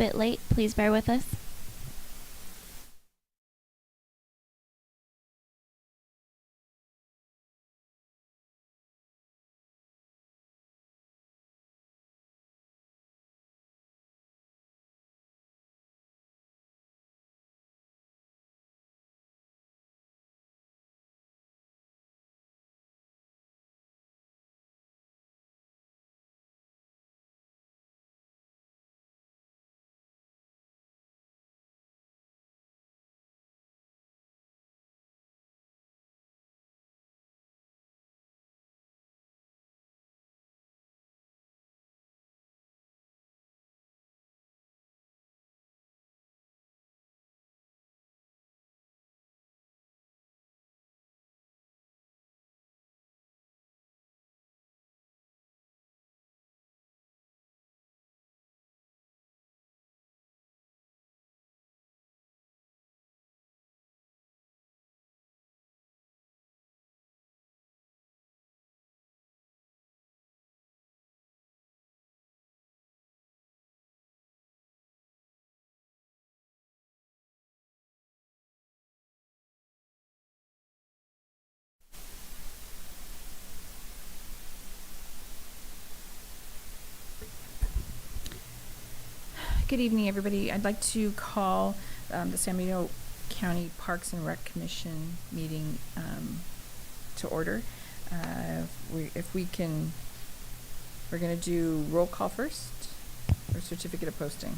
bit late. Please bear with us. Good evening, everybody. I'd like to call the San Benito County Parks and Rec Commission meeting to order. If we can, we're going to do roll call first, or certificate of posting.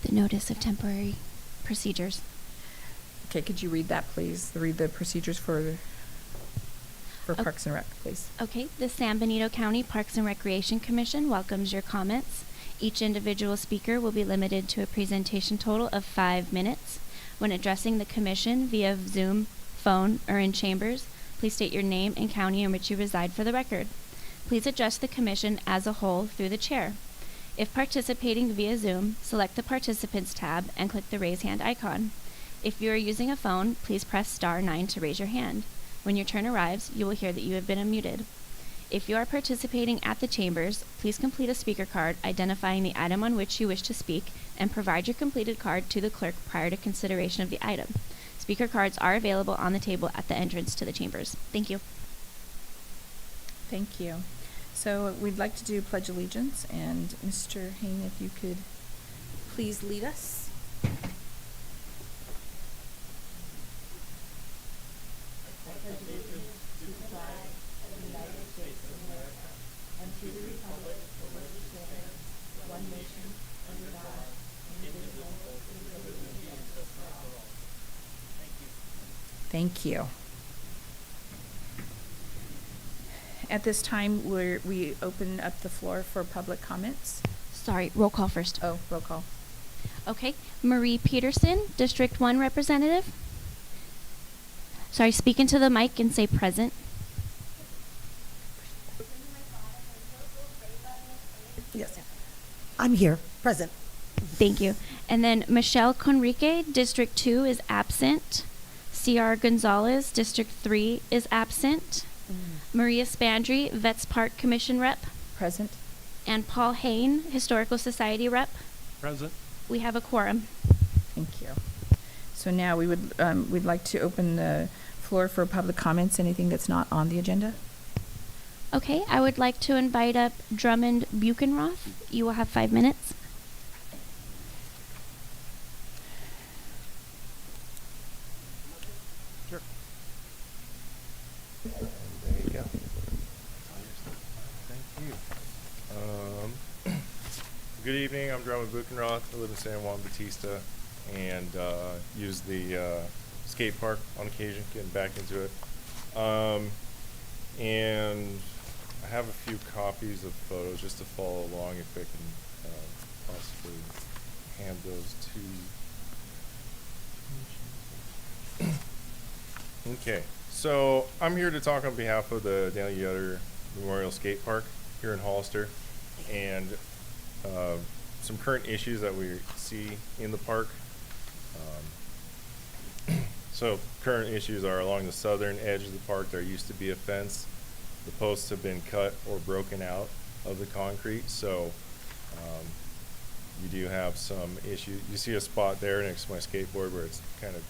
The notice of temporary procedures. Okay, could you read that, please? Read the procedures for Parks and Rec, please. Okay, the San Benito County Parks and Recreation Commission welcomes your comments. Each individual speaker will be limited to a presentation total of 5 minutes. When addressing the commission via Zoom, phone, or in chambers, please state your name and county in which you reside for the record. Please address the commission as a whole through the chair. If participating via Zoom, select the Participants tab and click the Raise Hand icon. If you are using a phone, please press *9 to raise your hand. When your turn arrives, you will hear that you have been unmuted. If you are participating at the chambers, please complete a speaker card identifying the item on which you wish to speak and provide your completed card to the clerk prior to consideration of the item. Speaker cards are available on the table at the entrance to the chambers. Thank you. Thank you. So we'd like to do Pledge Allegiance, and Mr. Hain, if you could please lead us. Thank you. At this time, we open up the floor for public comments. Sorry, roll call first. Oh, roll call. Okay, Marie Peterson, District 1 representative. Sorry, speak into the mic and say present. Yes. I'm here, present. Thank you. And then Michelle Conrique, District 2 is absent. C.R. Gonzalez, District 3 is absent. Maria Spandry, Vets Park Commission rep. Present. And Paul Hain, Historical Society rep. Present. We have a quorum. Thank you. So now we'd like to open the floor for public comments, anything that's not on the agenda. Okay, I would like to invite up Drummond Buchenroth. You will have 5 minutes. Sure. There you go. Thank you. Good evening. I'm Drummond Buchenroth. I live in San Juan Bautista and use the skate park on occasion, getting back into it. And I have a few copies of photos just to follow along if I can possibly hand those to. Okay, so I'm here to talk on behalf of the Daniel Yoder Memorial Skate Park here in Hollister, and some current issues that we see in the park. So current issues are along the southern edge of the park. There used to be a fence. The posts have been cut or broken out of the concrete, so you do have some issue. You see a spot there next to my skateboard where it's kind of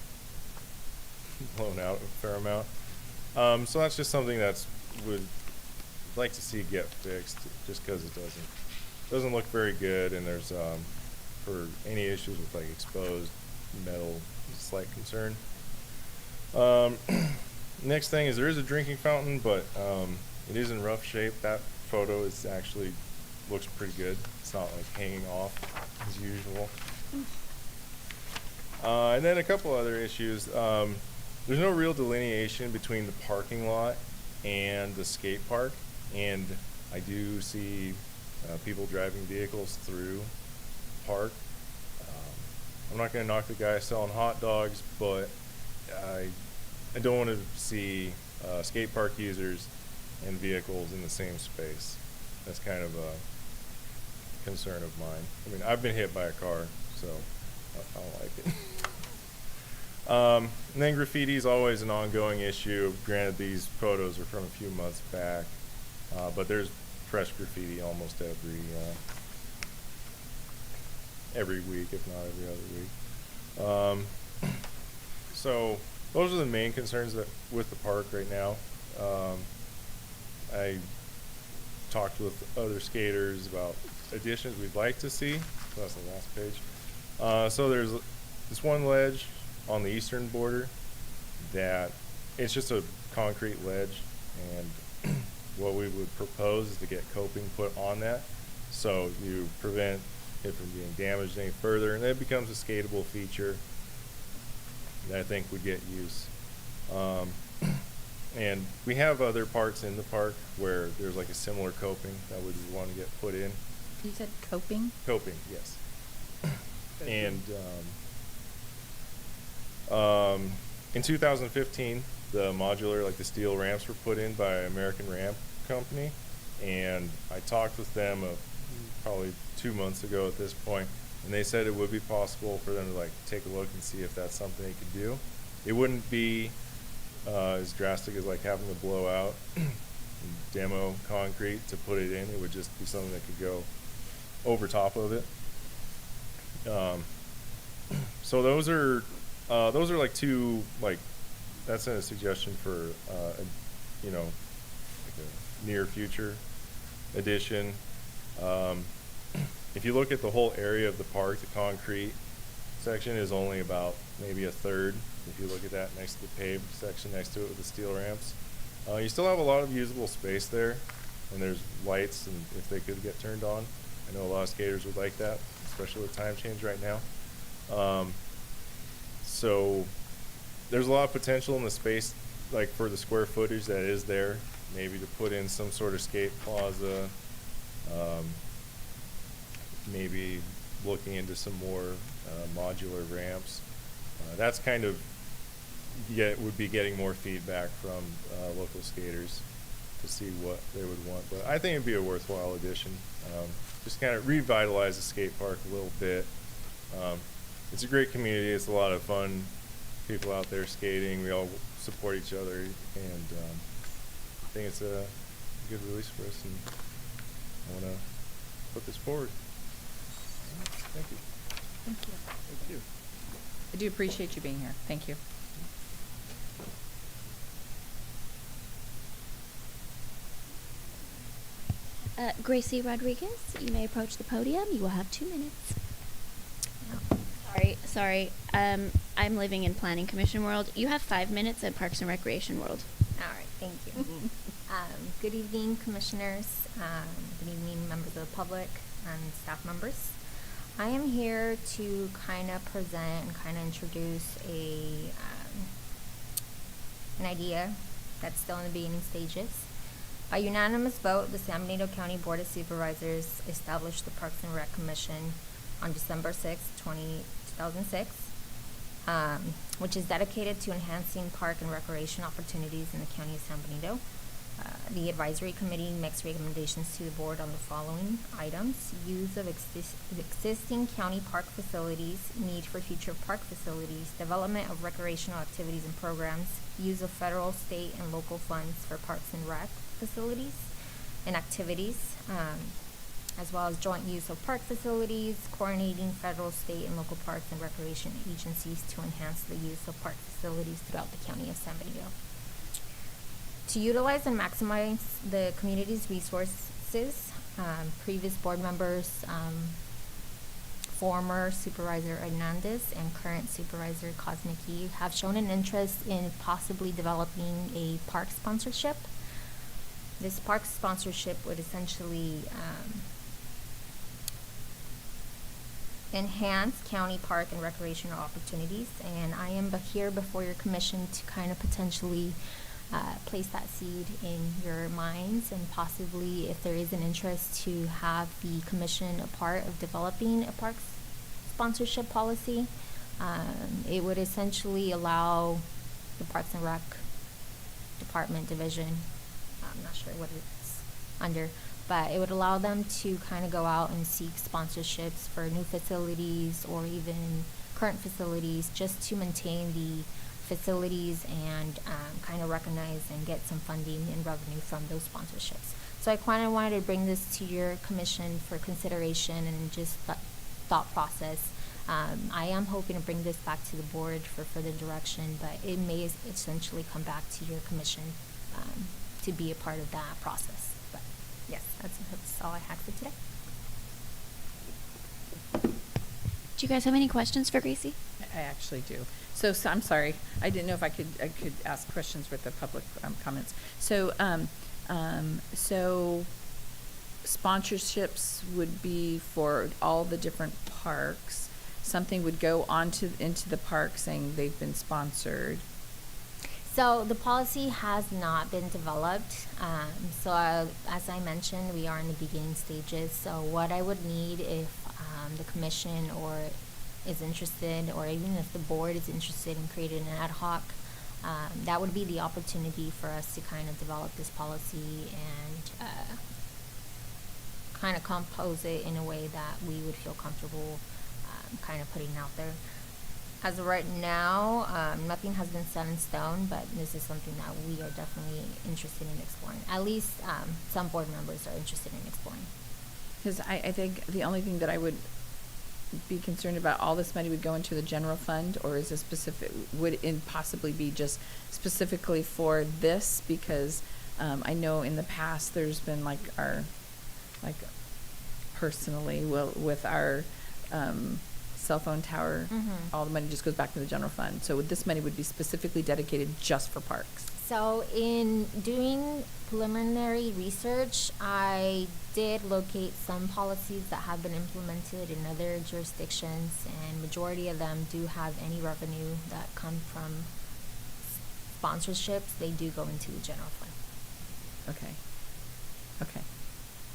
blown out a fair amount. So that's just something that's would like to see get fixed, just because it doesn't look very good, and there's for any issues with like exposed metal, is a slight concern. Next thing is there is a drinking fountain, but it is in rough shape. That photo is actually looks pretty good. It's not like hanging off as usual. And then a couple other issues. There's no real delineation between the parking lot and the skate park, and I do see people driving vehicles through the park. I'm not going to knock the guy selling hot dogs, but I don't want to see skate park users and vehicles in the same space. That's kind of a concern of mine. I mean, I've been hit by a car, so I don't like it. And then graffiti is always an ongoing issue. Granted, these photos are from a few months back, but there's fresh graffiti almost every week, if not every other week. So those are the main concerns that with the park right now. I talked with other skaters about additions we'd like to see. So that's the last page. So there's this one ledge on the eastern border that it's just a concrete ledge, and what we would propose is to get coping put on that so you prevent it from being damaged any further, and then it becomes a skatable feature that I think would get use. And we have other parts in the park where there's like a similar coping that would want to get put in. You said coping? Coping, yes. And in 2015, the modular, like the steel ramps, were put in by American Ramp Company, and I talked with them probably 2 months ago at this point, and they said it would be possible for them to like take a look and see if that's something they could do. It wouldn't be as drastic as like having to blow out and demo concrete to put it in. It would just be something that could go over top of it. So those are like two, like that's a suggestion for like a near future addition. If you look at the whole area of the park, the concrete section is only about maybe a third. If you look at that next to the paved section next to it with the steel ramps, you still have a lot of usable space there, and there's lights, and if they could get turned on, I know a lot of skaters would like that, especially with time change right now. So there's a lot of potential in the space, like for the square footage that is there, maybe to put in some sort of skate plaza, maybe looking into some more modular ramps. That's kind of would be getting more feedback from local skaters to see what they would want. But I think it'd be a worthwhile addition. Just kind of revitalize the skate park a little bit. It's a great community. It's a lot of fun. People out there skating. We all support each other, and I think it's a good release for us. And I want to put this forward. Thank you. Thank you. Thank you. I do appreciate you being here. Thank you. Gracie Rodriguez, you may approach the podium. You will have 2 minutes. Sorry. I'm living in Planning Commission world. You have 5 minutes at Parks and Recreation world. All right, thank you. Good evening, commissioners. Good evening, members of the public and staff members. I am here to kind of present and kind of introduce an idea that's still in the beginning stages. By unanimous vote, the San Benito County Board of Supervisors established the Parks and Rec Commission on December 6, 2006, which is dedicated to enhancing park and recreation opportunities in the County of San Benito. The advisory committee makes recommendations to the board on the following items: use of existing county park facilities, need for future park facilities, development of recreational activities and programs, use of federal, state, and local funds for parks and rec facilities and activities, as well as joint use of park facilities, coordinating federal, state, and local parks and recreation agencies to enhance the use of park facilities throughout the county of San Benito. To utilize and maximize the community's resources, previous board members, former Supervisor Hernandez and current Supervisor Kosnicki have shown an interest in possibly developing a park sponsorship. This park sponsorship would essentially enhance county park and recreational opportunities, and I am here before your commission to kind of potentially place that seed in your minds, and possibly, if there is an interest, to have the commission a part of developing a parks sponsorship policy. It would essentially allow the Parks and Rec Department division, I'm not sure what it's under, but it would allow them to kind of go out and seek sponsorships for new facilities or even current facilities, just to maintain the facilities and kind of recognize and get some funding and revenue from those sponsorships. So I kind of wanted to bring this to your commission for consideration and just thought process. I am hoping to bring this back to the board for further direction, but it may essentially come back to your commission to be a part of that process. But yes, that's all I had for today. Do you guys have any questions for Gracie? I actually do. So I'm sorry, I didn't know if I could ask questions with the public comments. So so sponsorships would be for all the different parks. Something would go into the park saying they've been sponsored. So the policy has not been developed. As I mentioned, we are in the beginning stages. So what I would need, if the commission is interested, or even if the board is interested in creating an ad hoc, that would be the opportunity for us to kind of develop this policy and kind of compose it in a way that we would feel comfortable kind of putting out there. As of right now, nothing has been set in stone, but this is something that we are definitely interested in exploring. At least some board members are interested in exploring. Because I think the only thing that I would be concerned about, all this money would go into the general fund, or is it specific, would it possibly be just specifically for this? Because I know in the past there's been personally, with our cell phone tower, all the money just goes back to the general fund. So this money would be specifically dedicated just for parks. So in doing preliminary research, I did locate some policies that have been implemented in other jurisdictions, and majority of them do have any revenue that come from sponsorships. They do go into the general fund. Okay.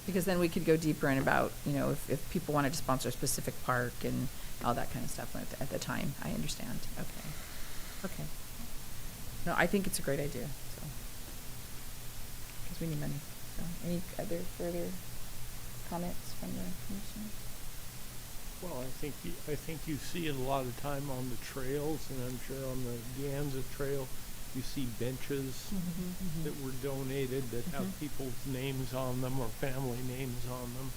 Because then we could go deeper in about, if people wanted to sponsor a specific park and all that kind of stuff at the time. I understand. Okay. No, I think it's a great idea, so. Because we need money. So, any other further comments from the commissioners? Well, I think you see it a lot of time on the trails, and I'm sure on the Deanza Trail, you see benches that were donated that have people's names on them or family names on them.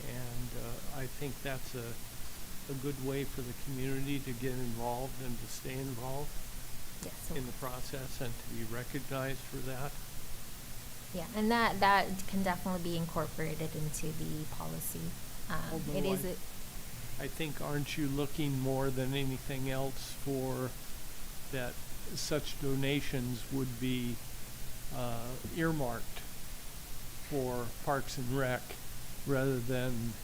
And I think that's a good way for the community to get involved and to stay involved in the process and to be recognized for that. Yeah, and that can definitely be incorporated into the policy. I think, aren't you looking more than anything else for that such donations would be earmarked for Parks and Rec rather than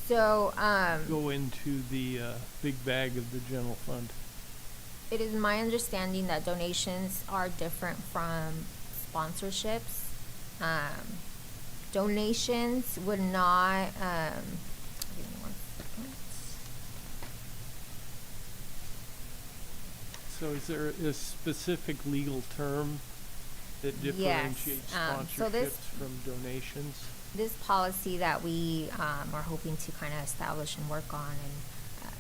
go into the big bag of the general fund? It is my understanding that donations are different from sponsorships. Donations would not, give me 1 second. So is there a specific legal term that differentiates sponsorships from donations? This policy that we are hoping to kind of establish and work on and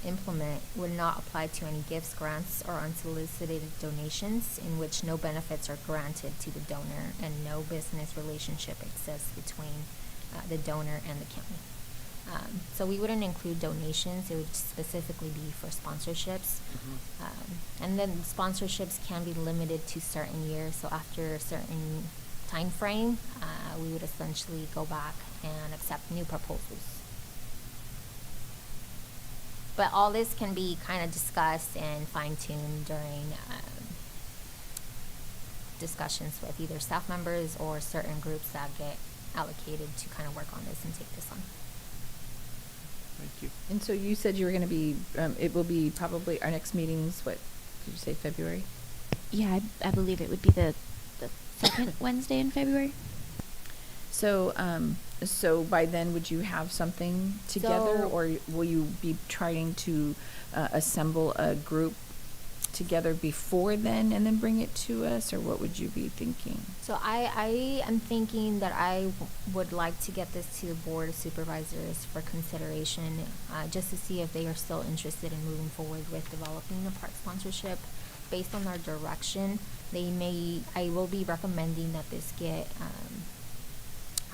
implement would not apply to any gifts, grants, or unsolicited donations in which no benefits are granted to the donor and no business relationship exists between the donor and the county. So we wouldn't include donations, it would specifically be for sponsorships. And then sponsorships can be limited to certain years, so after a certain time frame, we would essentially go back and accept new proposals. But all this can be kind of discussed and fine-tuned during discussions with either staff members or certain groups that get allocated to kind of work on this and take this on. Thank you. And so you said you were going to be, it will be probably, our next meeting's what, did you say February? Yeah, I believe it would be the second Wednesday in February. So, so by then, would you have something together, So- or will you be trying to assemble a group together before then and then bring it to us, or what would you be thinking? So I am thinking that I would like to get this to the Board of Supervisors for consideration, just to see if they are still interested in moving forward with developing the park sponsorship. Based on their direction, I will be recommending that this get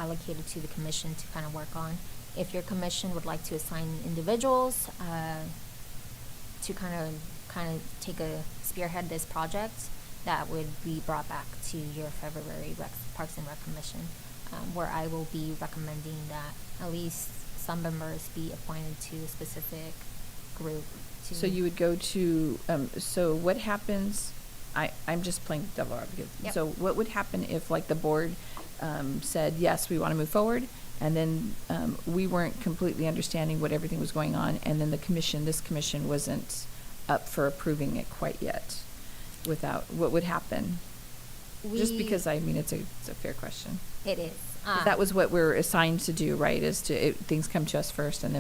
allocated to the commission to kind of work on. If your commission would like to assign individuals to kind of spearhead this project, that would be brought back to your February Parks and Rec Commission, where I will be recommending that at least some members be appointed to a specific group. So you would go to, so what happens, I'm just playing devil advocate. Yep. So what would happen if, like, the board said, yes, we want to move forward, and then we weren't completely understanding what everything was going on, and then this commission wasn't up for approving it quite yet? What would happen? Just because, I mean, it's a fair question. It is. That was what we're assigned to do, right? Is things come to us first, and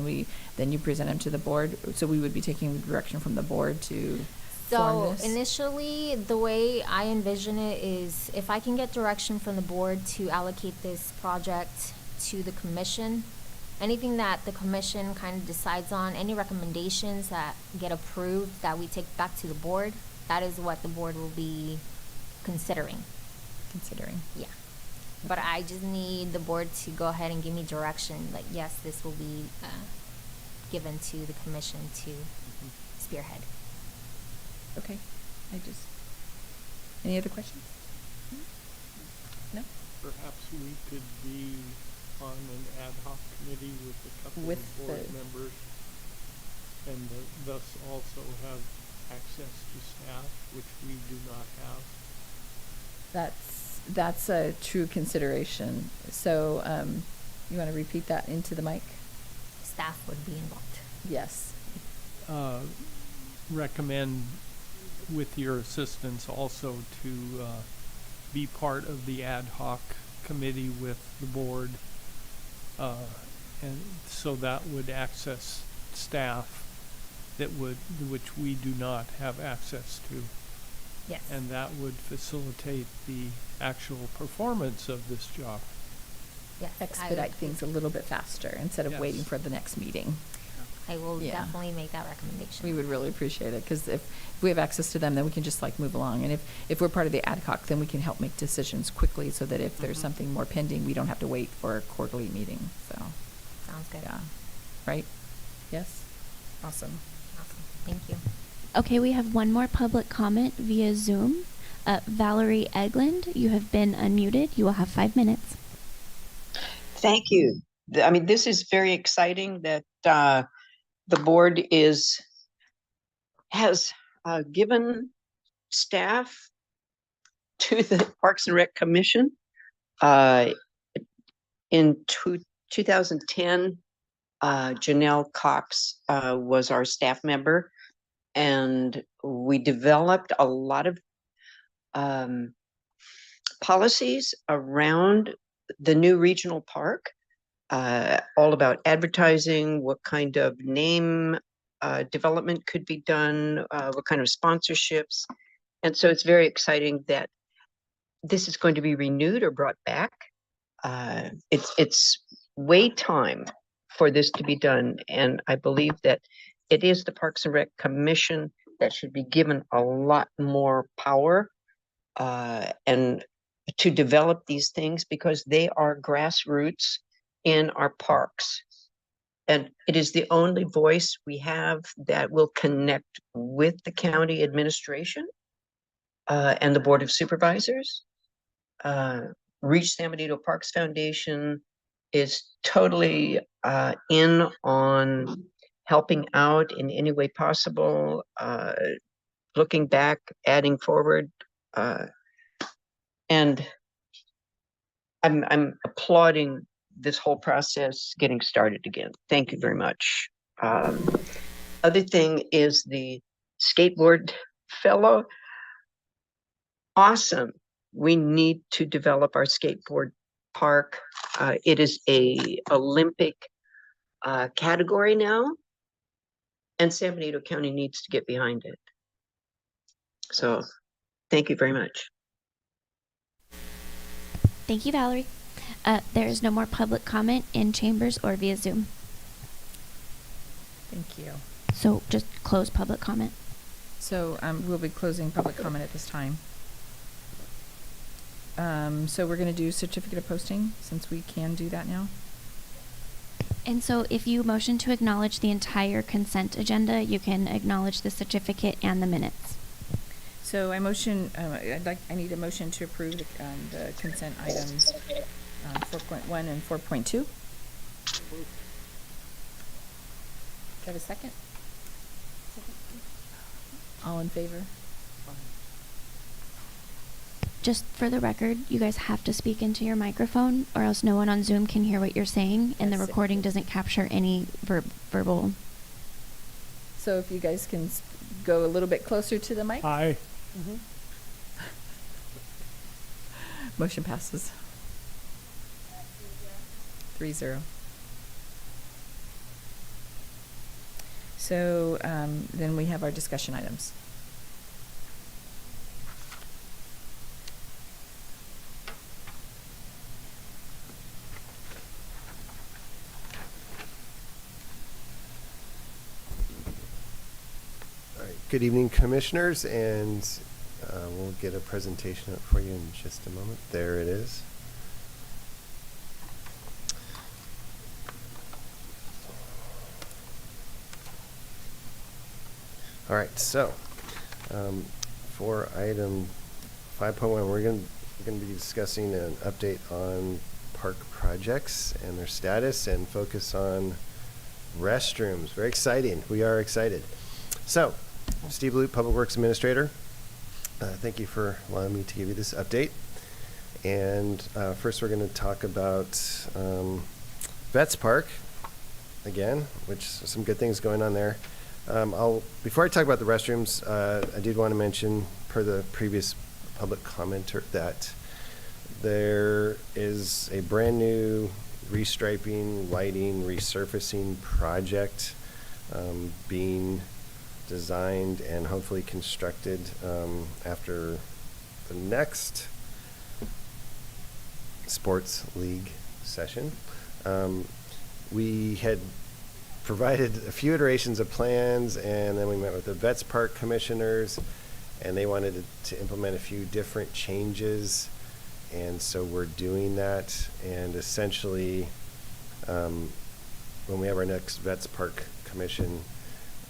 then you present them to the board. So we would be taking direction from the board to form this. So initially, the way I envision it is if I can get direction from the board to allocate this project to the commission, anything that the commission kind of decides on, any recommendations that get approved that we take back to the board, that is what the board will be considering. Yeah. But I just need the board to go ahead and give me direction, like, yes, this will be given to the commission to spearhead. Okay. Any other questions? No? Perhaps we could be on an ad hoc committee with a couple With of board the- members, and thus also have access to staff, which we do not have. That's a true consideration. So, you want to repeat that into the mic? Staff would be involved. Yes. Recommend, with your assistance, also to be part of the ad hoc committee with the board, and so that would access staff which we do not have access to. Yes. And that would facilitate the actual performance of this job. Yes. I Expedite would- things a little bit faster instead of Yes. waiting for the next meeting. I will Yeah. definitely make that recommendation. We would really appreciate it, because if we have access to them, then we can just, like, move along. And if we're part of the ad hoc, then we can help make decisions quickly, so that if there's something more pending, we don't have to wait for a quarterly meeting. So, Sounds good. yeah. Right? Yes? Awesome. Awesome. Thank you. Okay, we have one more public comment via Zoom. Valerie Eglund, you have been unmuted. You will have 5 minutes. Thank you. I mean, this is very exciting that the board has given staff to the Parks and Rec Commission. In 2010, Janelle Cox was our staff member, and we developed a lot of policies around the new regional park, all about advertising, what kind of name development could be done, what kind of sponsorships. And so it's very exciting that this is going to be renewed or brought back. It's way time for this to be done. And I believe that it is the Parks and Rec Commission that should be given a lot more power and to develop these things, because they are grassroots in our parks. And it is the only voice we have that will connect with the county administration and the Board of Supervisors. Reach San Benito Parks Foundation is totally in on helping out in any way possible, looking back, adding forward, and I'm applauding this whole process getting started again. Thank you very much. Other thing is the skateboard fellow. Awesome. We need to develop our skateboard park. It is a Olympic category now, and San Benito County needs to get behind it. So, thank you very much. Thank you, Valerie. There is no more public comment in chambers or via Zoom. Thank you. So just close public comment. So we'll be closing public comment at this time. So we're going to do certificate of posting, since we can do that now. And so if you motion to acknowledge the entire consent agenda, you can acknowledge the certificate and the minutes. So I motion, I need a motion to approve the consent items 4.1 and 4.2. Do I have a second? All in favor? Just for the record, you guys have to speak into your microphone or else no one on Zoom can hear what you're saying and the Yes. recording doesn't capture any verbal. So if you guys can go a little bit closer to the mic. Aye. Motion passes. 3-0. So then we have our discussion items. All right. Good evening, commissioners, and we'll get a presentation up for you in just a moment. There it is. All right, so for item 5.1, we're going to be discussing an update on park projects and their status and focus on restrooms. Very exciting. We are excited. So, Steve Loop, Public Works Administrator. Thank you for allowing me to give you this update. And first we're going to talk about Vets Park again, which some good things going on there. Before I talk about the restrooms, I did want to mention, per the previous public commenter, that there is a brand new restriping, lighting, resurfacing project being designed and hopefully constructed after the next sports league session. We had provided a few iterations of plans, and then we met with the Vets Park commissioners, and they wanted to implement a few different changes, and so we're doing that. And essentially, when we have our next Vets Park commission,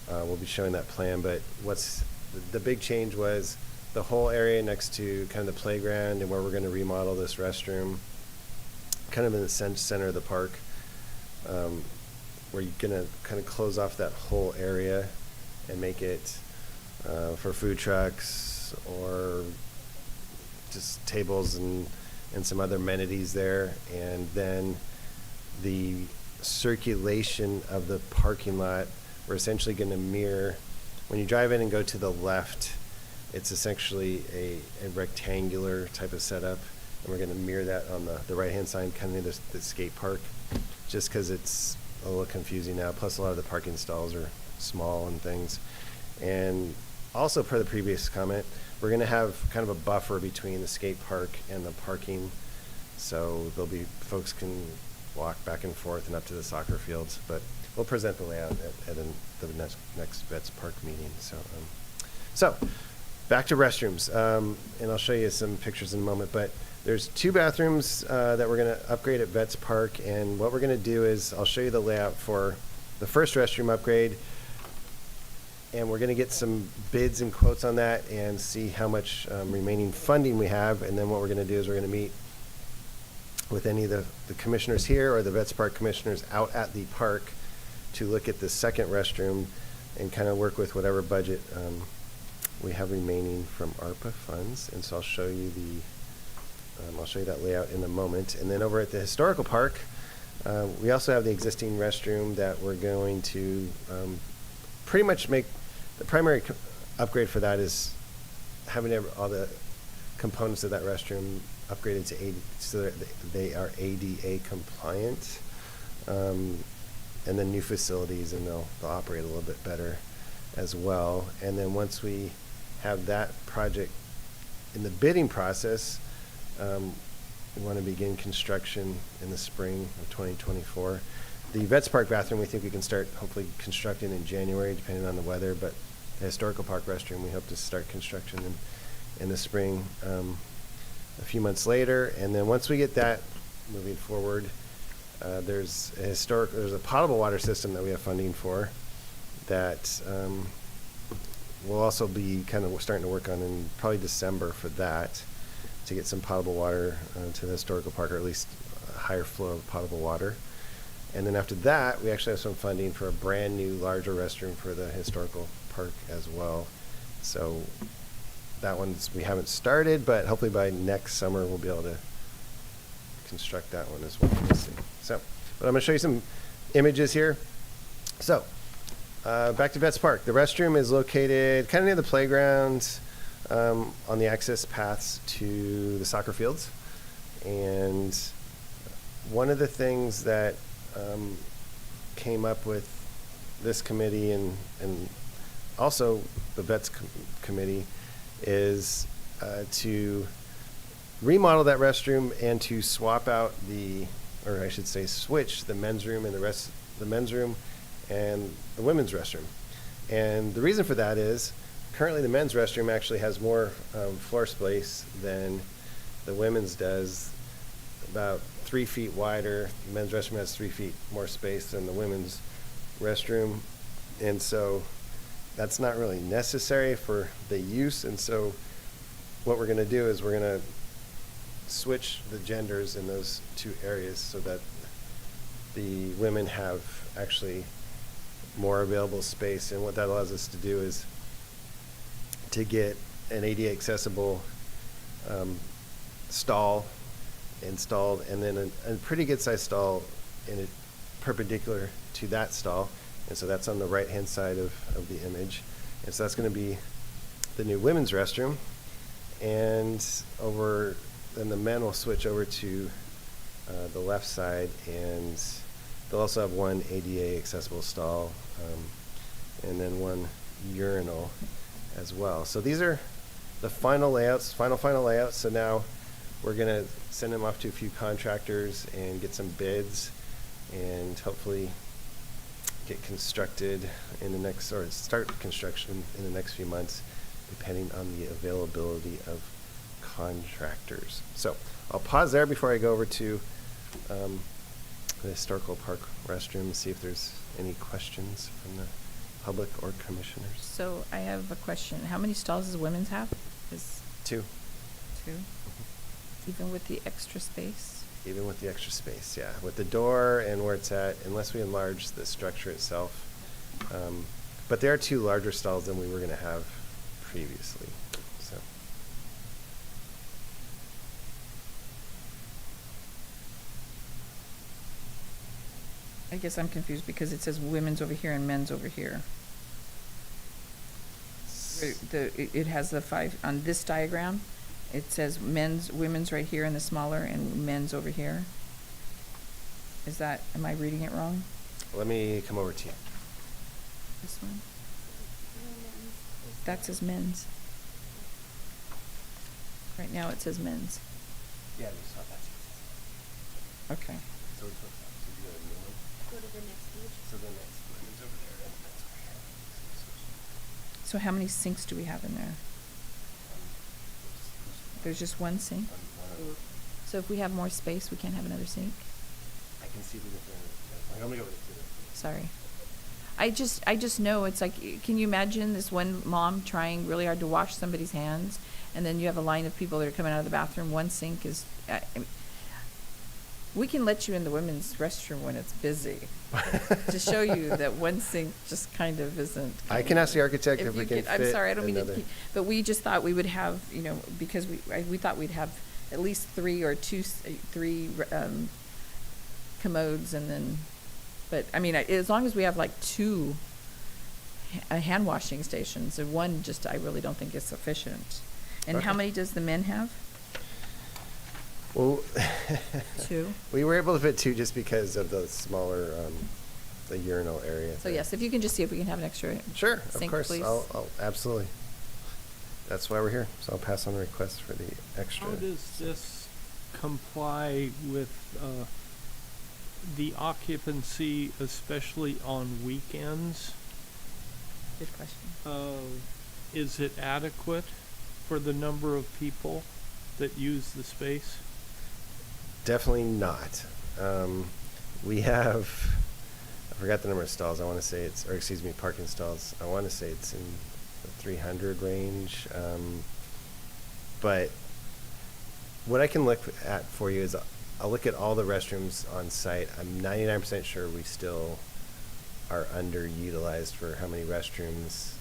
we'll be showing that plan. But what's the big change was the whole area next to kind of the playground and where we're going to remodel this restroom, kind of in the center of the park. Where you're gonna kind of close off that whole area and make it for food trucks or just tables and some other amenities there. And then the circulation of the parking lot, we're essentially going to mirror, when you drive in and go to the left, it's essentially a rectangular type of setup, and we're going to mirror that on the right hand side, kind of near the skate park, just because it's a little confusing now. Plus, a lot of the parking stalls are small and things. And also, per the previous comment, we're going to have kind of a buffer between the skate park and the parking, so there'll be folks can walk back and forth and up to the soccer fields. But we'll present the layout at the next Vets Park meeting. So back to restrooms, and I'll show you some pictures in a moment, but there's 2 bathrooms that we're going to upgrade at Vets Park, and what we're going to do is I'll show you the layout for the first restroom upgrade, and we're going to get some bids and quotes on that and see how much remaining funding we have, and then what we're going to do is we're going to meet with any of the commissioners here or the Vets Park commissioners out at the park to look at the second restroom and kind of work with whatever budget we have remaining from ARPA funds. And so I'll show you that layout in a moment. And then over at the historical park, we also have the existing restroom that we're going to pretty much make the primary upgrade for that is having all the components of that restroom upgraded to AD, so that they are ADA compliant, and then new facilities, and they'll operate a little bit better as well. And then once we have that project in the bidding process, we want to begin construction in the spring of 2024. The Vets Park bathroom, we think we can start hopefully constructing in January, depending on the weather, but the historical park restroom, we hope to start construction in the spring, a few months later. And then once we get that moving forward, there's a potable water system that we have funding for that we'll also be kind of starting to work on in probably December for that, to get some potable water to the historical park, or at least a higher flow of potable water. And then after that, we actually have some funding for a brand new larger restroom for the historical park as well. So that we haven't started, but hopefully by next summer we'll be able to construct that one as well. We'll see. So, but I'm going to show you some images here. So, back to Vets Park. The restroom is located kind of near the playground, on the access paths to the soccer fields. And one of the things that came up with this committee and also the Vets committee is to remodel that restroom and to swap out or I should say switch the men's room and the men's room and the women's restroom. And the reason for that is currently the men's restroom actually has more floor space than the women's does, about 3 feet wider. The men's restroom has 3 feet more space than the women's restroom. And so that's not really necessary for the use. And so what we're going to do is we're going to switch the genders in those 2 areas so that the women have actually more available space. And what that allows us to do is to get an ADA accessible stall installed, and then a pretty good sized stall perpendicular to that stall. And so that's on the right hand side of the image. And so that's going to be the new women's restroom. And then the men will switch over to the left side, and they'll also have one ADA accessible stall, and then one urinal as well. So these are the final layouts. So now we're going to send them off to a few contractors and get some bids, and hopefully get constructed start construction in the next few months, depending on the availability of contractors. So I'll pause there before I go over to the historical park restroom and see if there's any questions from the public or commissioners. So I have a question. How many stalls does women's have? 2. 2? Even with the extra space? Even with the extra space, yeah. With the door and where it's at, unless we enlarge the structure itself. But there are 2 larger stalls than we were going to have previously. So. I guess I'm confused because it says women's over here and men's over here. It has the 5 on this diagram. It says women's right here in the smaller, and men's over here. Am I reading it wrong? Let me come over to you. This one? That says men's. Right now it says men's. Yeah, we saw that. Okay. So you got a new one? Go to the next page. So the next women's over there and men's over here. So how many sinks do we have in there? There's just one sink? So if we have more space, we can't have another sink? I can see the different, let me go with it. Sorry. I just know it's like, can you imagine this one mom trying really hard to wash somebody's hands, and then you have a line of people that are coming out of the bathroom, one sink is, we can let you in the women's restroom when it's busy, to show you that one sink just kind of isn't. I can ask the architect if If we you can could, fit I'm sorry, I don't mean to another- keep, but we just thought we would have, because we thought we'd have at least three commodes, and then, but, I mean, as long as we have like two hand washing stations, and one just, I really don't think is sufficient. And how Okay. many does the men have? Well, Two? we were able to fit two just because of the smaller, the urinal area. So there. yes, if you can just see if we can have an extra Sure, of sink, course. please. I'll absolutely. That's why we're here. So I'll pass on the request for the extra. How does this comply with the occupancy, especially on weekends? Good question. Is it adequate for the number of people that use the space? Definitely not. We have, I forgot the number of stalls. I want to say it's, or excuse me, parking stalls. I want to say it's in the 300 range. But what I can look at for you is I'll look at all the restrooms on site. I'm 99% sure we still are underutilized for how many restrooms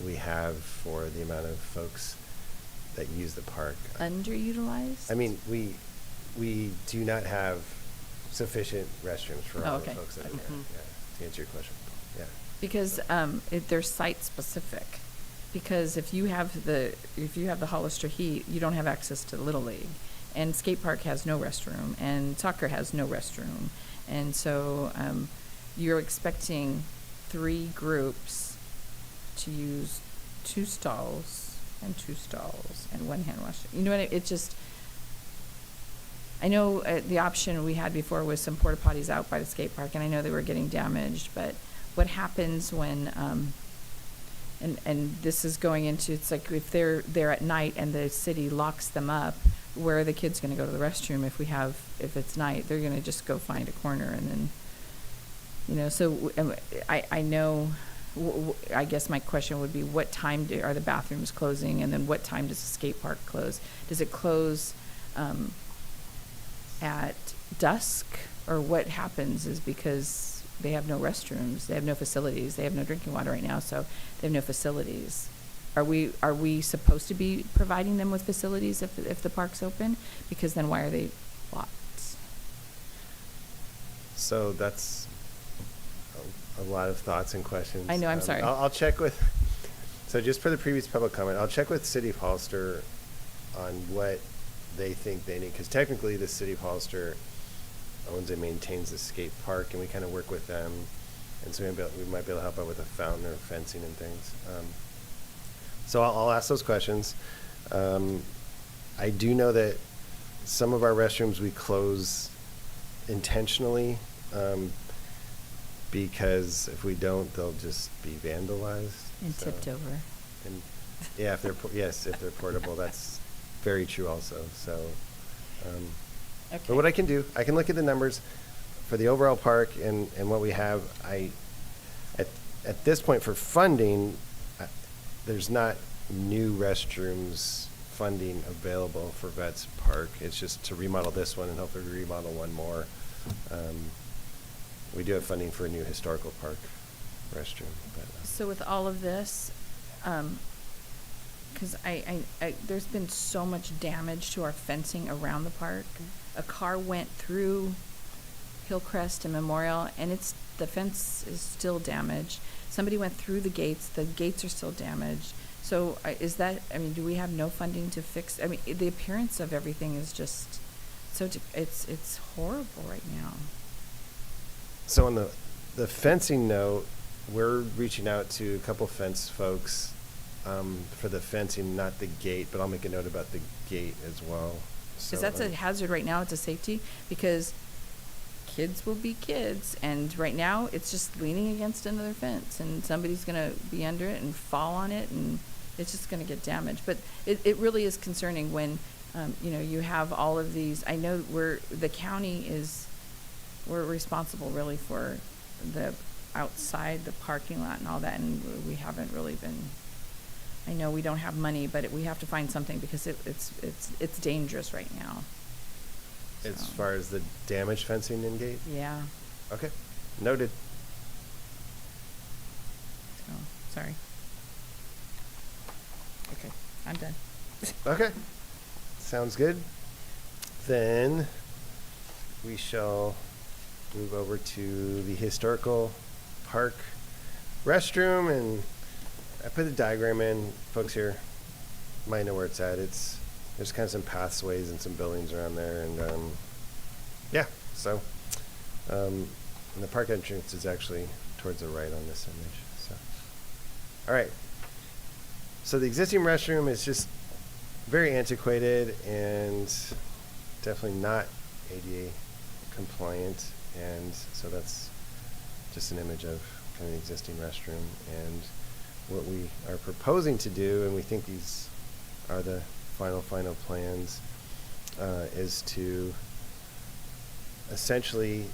we have for the amount of folks that use the park. Underutilized? I mean, we do not have sufficient restrooms for all the Okay. folks that are there. Mhm. Yeah, to answer your question. Yeah. Because they're site specific. Because if you have the Hollister Heat, you don't have access to Little League, and skate park has no restroom, and soccer has no restroom, and so you're expecting 3 groups to use 2 stalls and 1 hand wash. You know what? It just. I know the option we had before was some porta potties out by the skate park, and I know they were getting damaged. But what happens when, and this is going into, it's like if they're there at night and the city locks them up, where are the kids going to go to the restroom if it's night? They're going to just go find a corner, and then, so I know. I guess my question would be, what time are the bathrooms closing, and then what time does the skate park close? Does it close at dusk, or what happens is because they have no restrooms, they have no facilities, they have no drinking water right now, so they have no facilities. Are we supposed to be providing them with facilities if the park's open? Because then why are they locked? So that's a lot of thoughts and questions. I know, I'm sorry. I'll check with, so just for the previous public comment, I'll check with City of Hollister on what they think they need, because technically the City of Hollister owns and maintains the skate park, and we kind of work with them, and so we might be able to help out with a fountain or fencing and things. So I'll ask those questions. I do know that some of our restrooms we close intentionally, because if we don't, they'll just be vandalized. And so- tipped over. And yeah, if they're portable, that's very true also. So, Okay. but what I can do, I can look at the numbers for the overall park and what we have. At this point for funding, there's not new restrooms funding available for Vets Park. It's just to remodel this one and hopefully remodel one more. We do have funding for a new historical park restroom. But, So with all of this, because there's been so much damage to our fencing around the park. A car went through Hillcrest and Memorial, and the fence is still damaged. Somebody went through the gates are still damaged. So do we have no funding to fix? I mean, the appearance of everything is just it's horrible right now. So on the fencing note, we're reaching out to a couple fence folks for the fencing, not the gate, but I'll make a note about the gate as well. So, Because that's a hazard right now. It's a safety, because kids will be kids, and right now it's just leaning against another fence, and somebody's going to be under it and fall on it, and it's just gonna get damaged. But it really is concerning when, you know, you have all of these, I know the county we're responsible really for the outside, the parking lot and all that, and we haven't really been, I know we don't have money, but we have to find something because it's dangerous right now. As So. far as the damaged fencing and gate? Yeah, Okay, noted. so, sorry. Okay, I'm done. Okay, sounds good. Then we shall move over to the historical park restroom, and I put the diagram in. Folks here might know where it's at. There's kind of some pathways and some buildings around there, and yeah. So and the park entrance is actually towards the right on this image. So, all right. So the existing restroom is just very antiquated and definitely not ADA compliant, and so that's just an image of kind of the existing restroom. And what we are proposing to do, and we think these are the final plans, is to essentially,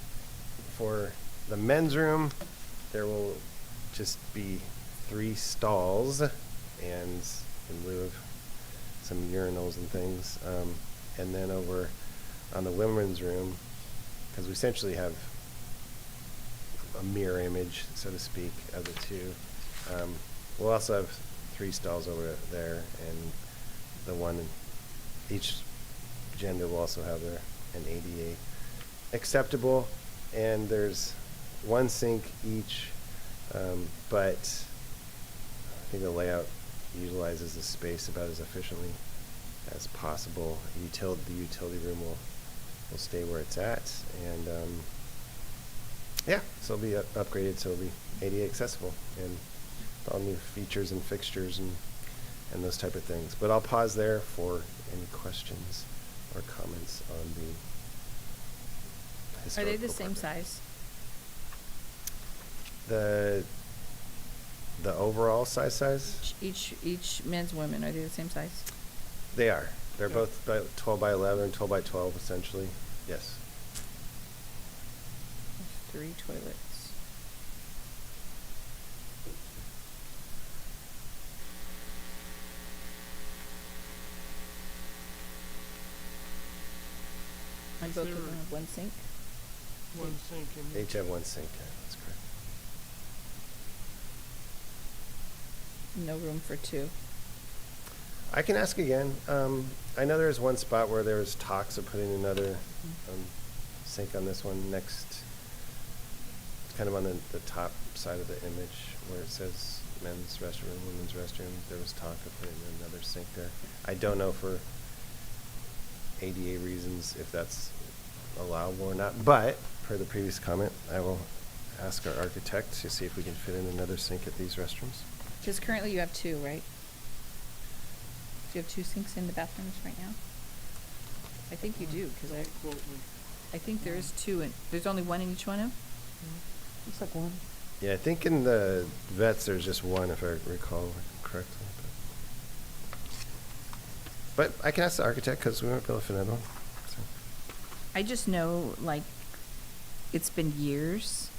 for the men's room, there will just be 3 stalls, and in lieu of some urinals and things, and then over on the women's room, because we essentially have a mirror image, so to speak, of the two. We'll also have 3 stalls over there, and the one in each gender will also have an ADA acceptable, and there's 1 sink each, but I think the layout utilizes the space about as efficiently as possible. The utility room will stay where it's at, and yeah, so it'll be upgraded, so it'll be ADA accessible and all new features and fixtures and those type of things. But I'll pause there for any questions or comments on the Are historical they the same park. size? The overall size? Each men's, women, are they the same size? They are. They're both 12 by 11 and 12 by 12, essentially. Yes. There's 3 toilets. And Is both of there them have 1 sink? One sink in They each have 1 sink. Yeah, that's correct. No room for 2. I can ask again. I know there's one spot where there was talks of putting another sink on this one next. It's kind of on the top side of the image where it says men's restroom, women's restroom. There was talk of putting another sink there. I don't know for ADA reasons if that's allowable or not, but per the previous comment, I will ask our architect to see if we can fit in another sink at these restrooms. Because currently you have 2, right? Do you have 2 sinks in the bathrooms right now? I think you do, because I think there is 2, and there's only 1 in each one of them? Looks like 1. Yeah, I think in the vets there's just 1, if I recall correctly. But I can ask the architect because we might be able to fit another one. So. I just know, like, it's been years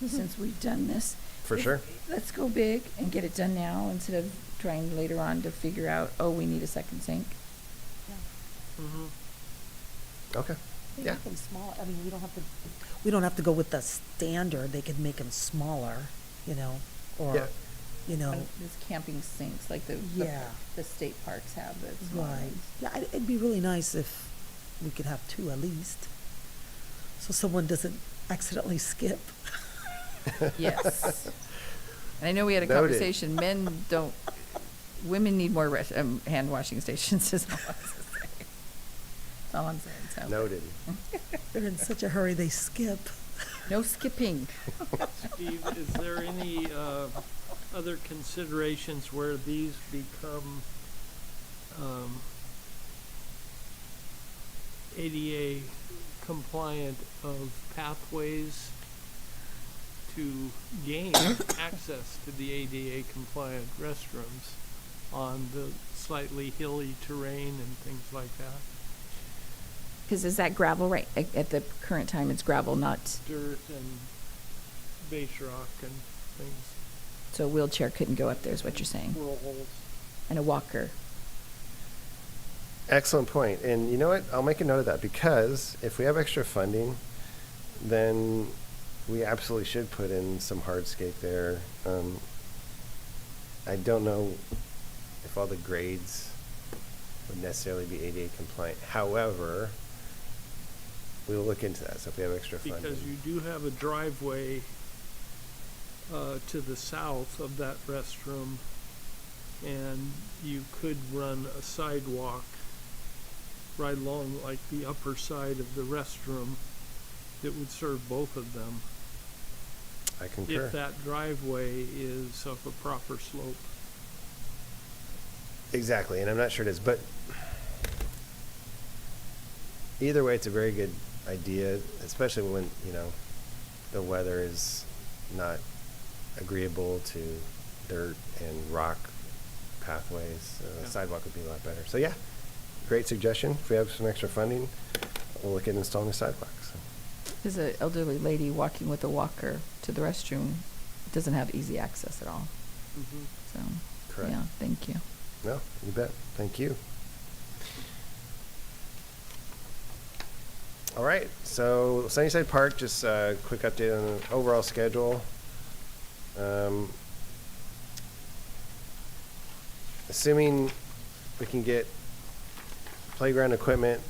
since we've done this. For sure. Let's go big and get it done now instead of trying later on to figure out, oh, we need a second sink. Okay. They Yeah. make them small. I mean, we don't have to go with the standard. They could make them smaller, or, Yeah. There's camping sinks, like Yeah. the state parks have the small Right. ones. Yeah, it'd be really nice if we could have 2 at least, so someone doesn't accidentally skip. Yes. And I know we had a Noted. conversation, women need more hand washing stations, is all I'm saying. That's all I'm saying, so. Noted. They're in such a hurry, they skip. No skipping. Steve, is there any other considerations where these become ADA compliant of pathways to gain access to the ADA compliant restrooms on the slightly hilly terrain and things like that. Because is that gravel right, at the current time, it's gravel, not, Dirt and base rock and things, so a wheelchair couldn't go up there, is what you're saying? whirl holes. And a walker. Excellent point. And you know what? I'll make a note of that, because if we have extra funding, then we absolutely should put in some hardscape there. I don't know if all the grades would necessarily be ADA compliant. However, we will look into that. So if we have extra funding. Because you do have a driveway to the south of that restroom, and you could run a sidewalk right along like the upper side of the restroom that would serve both of them, I concur. if that driveway is of a proper slope. Exactly, and I'm not sure it is, but either way, it's a very good idea, especially when, the weather is not agreeable to dirt and rock pathways. Yeah. Sidewalk would be a lot better. So yeah, great suggestion. If we have some extra funding, we'll look at installing a sidewalk. So. There's an elderly lady walking with a walker to the restroom, doesn't have easy access at all, Mm-hmm. so. Correct. Yeah, thank you. No, you bet. Thank you. All right, so Sunnyside Park, just a quick update on the overall schedule. Assuming we can get playground equipment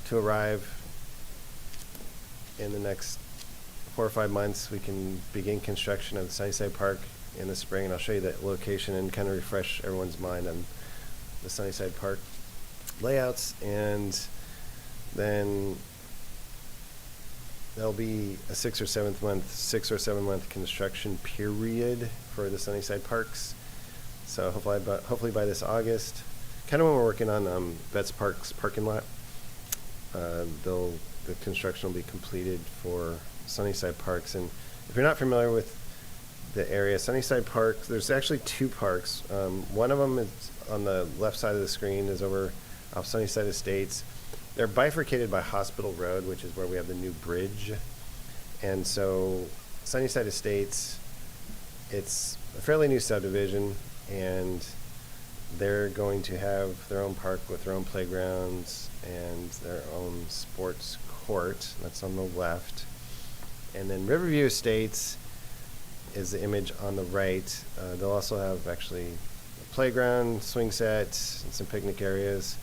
to arrive in the next 4 or 5 months, we can begin construction of the Sunnyside Park in the spring, and I'll show you that location and kind of refresh everyone's mind on the Sunnyside Park layouts. And then there'll be a 6 or 7 month construction period for the Sunnyside Parks. So hopefully by this August, kind of when we're working on Betts Park's parking lot, the construction will be completed for Sunnyside Parks. And if you're not familiar with the area, Sunnyside Park, there's actually 2 parks. One of them is on the left side of the screen, is over off Sunnyside Estates. They're bifurcated by Hospital Road, which is where we have the new bridge. And so Sunnyside Estates, it's a fairly new subdivision, and they're going to have their own park with their own playgrounds and their own sports court. That's on the left. And then Riverview Estates is the image on the right. They'll also have actually a playground, swing set, and some picnic areas,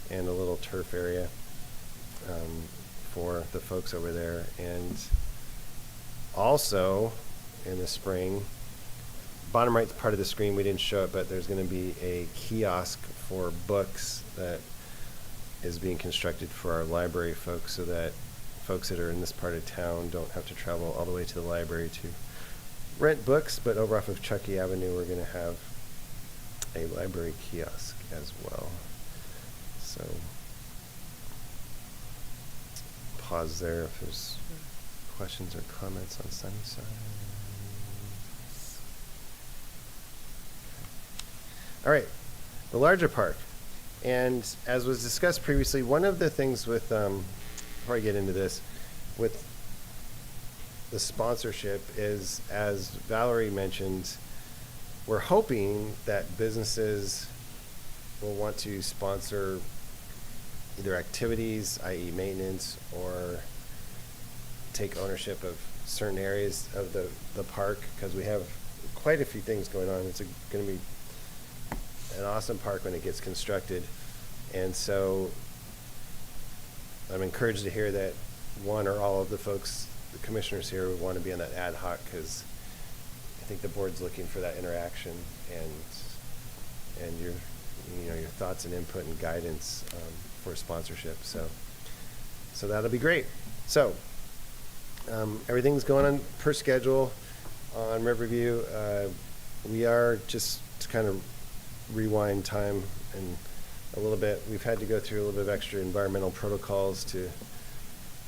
and a little turf area for the folks over there. And also in the spring, bottom right part of the screen, we didn't show it, but there's going to be a kiosk for books that is being constructed for our library folks, so that folks that are in this part of town don't have to travel all the way to the library to rent books. But over off of Chuckey Avenue, we're going to have a library kiosk as well. So pause there if there's questions or comments on Sunnyside. All right, the larger park. And as was discussed previously, one of the things with, before I get into this, with the sponsorship is, as Valerie mentioned, we're hoping that businesses will want to sponsor either activities, i.e. maintenance, or take ownership of certain areas of the park, because we have quite a few things going on. It's going to be an awesome park when it gets constructed. And so I'm encouraged to hear that one or all of the folks, the commissioners here, would want to be on that ad hoc, because I think the board's looking for that interaction and your thoughts and input and guidance for sponsorship. So that'll be great. So everything's going on per schedule on Riverview. We are, just to kind of rewind time and a little bit, we've had to go through a little bit of extra environmental protocols to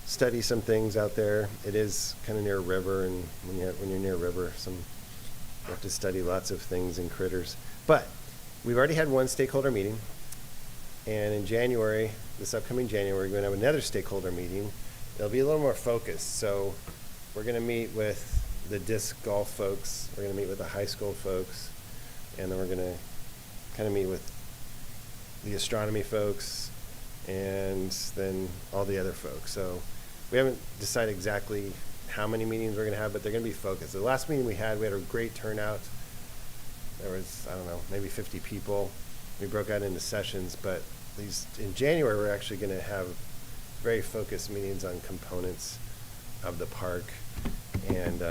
study some things out there. It is kind of near a river, and when you're near a river, you have to study lots of things and critters. But we've already had one stakeholder meeting, and in January, this upcoming January, we're going to have another stakeholder meeting. It'll be a little more focused. So we're going to meet with the disc golf folks, we're going to meet with the high school folks, and then we're going to kind of meet with the astronomy folks, and then all the other folks. So we haven't decided exactly how many meetings we're going to have, but they're going to be focused. The last meeting we had a great turnout. There was, I don't know, maybe 50 people. We broke out into sessions, but in January, we're actually going to have very focused meetings on components of the park and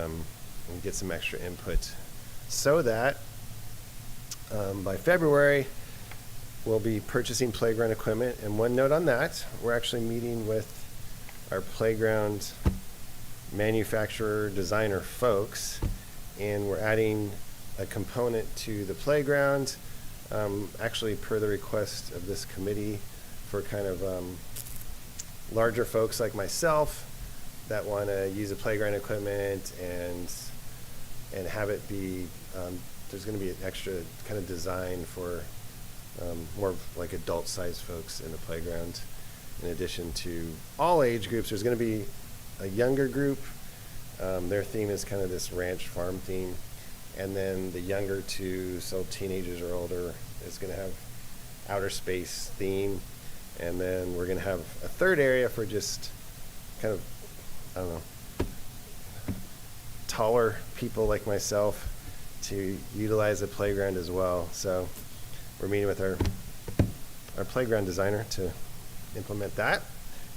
get some extra input so that by February, we'll be purchasing playground equipment. And one note on that, we're actually meeting with our playground manufacturer designer folks, and we're adding a component to the playground, actually per the request of this committee, for kind of larger folks like myself that want to use the playground equipment and have it be, there's going to be an extra kind of design for more like adult-sized folks in the playground. In addition to all age groups, there's going to be a younger group. Their theme is kind of this ranch farm theme. And then the younger two, so teenagers or older, is going to have outer space theme. And then we're going to have a third area for just kind of, I don't know, taller people like myself to utilize the playground as well. So we're meeting with our playground designer to implement that.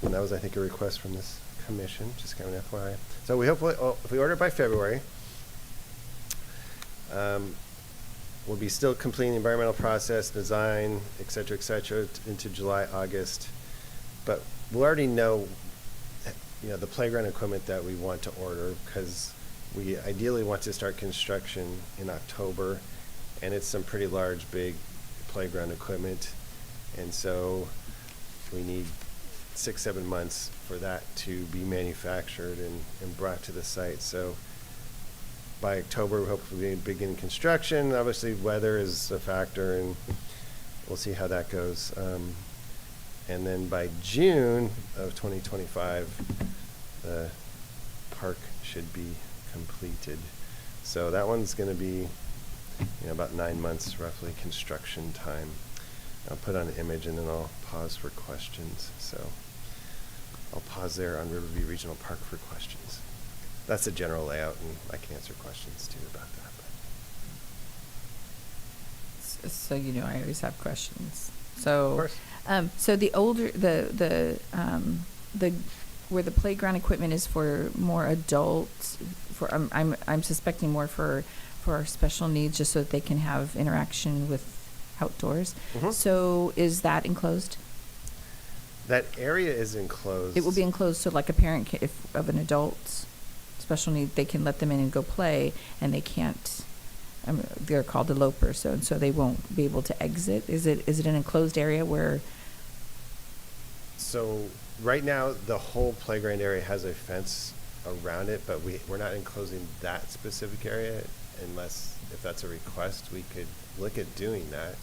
And that was, I think, a request from this commission, just kind of FYI. So we hopefully, if we order it by February, we'll be still completing the environmental process, design, et cetera, into July, August. But we'll already know, the playground equipment that we want to order, because we ideally want to start construction in October, and it's some pretty large, big playground equipment. And so we need 6-7 months for that to be manufactured and brought to the site. So by October, we hope we'll begin construction. Obviously, weather is a factor, and we'll see how that goes. And then by June of 2025, the park should be completed. So that one's going to be, about 9 months roughly construction time. I'll put on an image and then I'll pause for questions. So I'll pause there on Riverview Regional Park for questions. That's the general layout, and I can answer questions too about that. So I always have questions. So, Of course. So the older the where the playground equipment is for more adults, for I'm suspecting more for special needs, just so that they can have interaction with outdoors. Mm-hmm. So is that enclosed? That area is enclosed. It will be enclosed, so like a parent, if of an adult special need, they can let them in and go play, and they can't. They're called elopers, so they won't be able to exit. Is it an enclosed area where? So right now, the whole playground area has a fence around it, but we're not enclosing that specific area unless, if that's a request, we could look at doing that.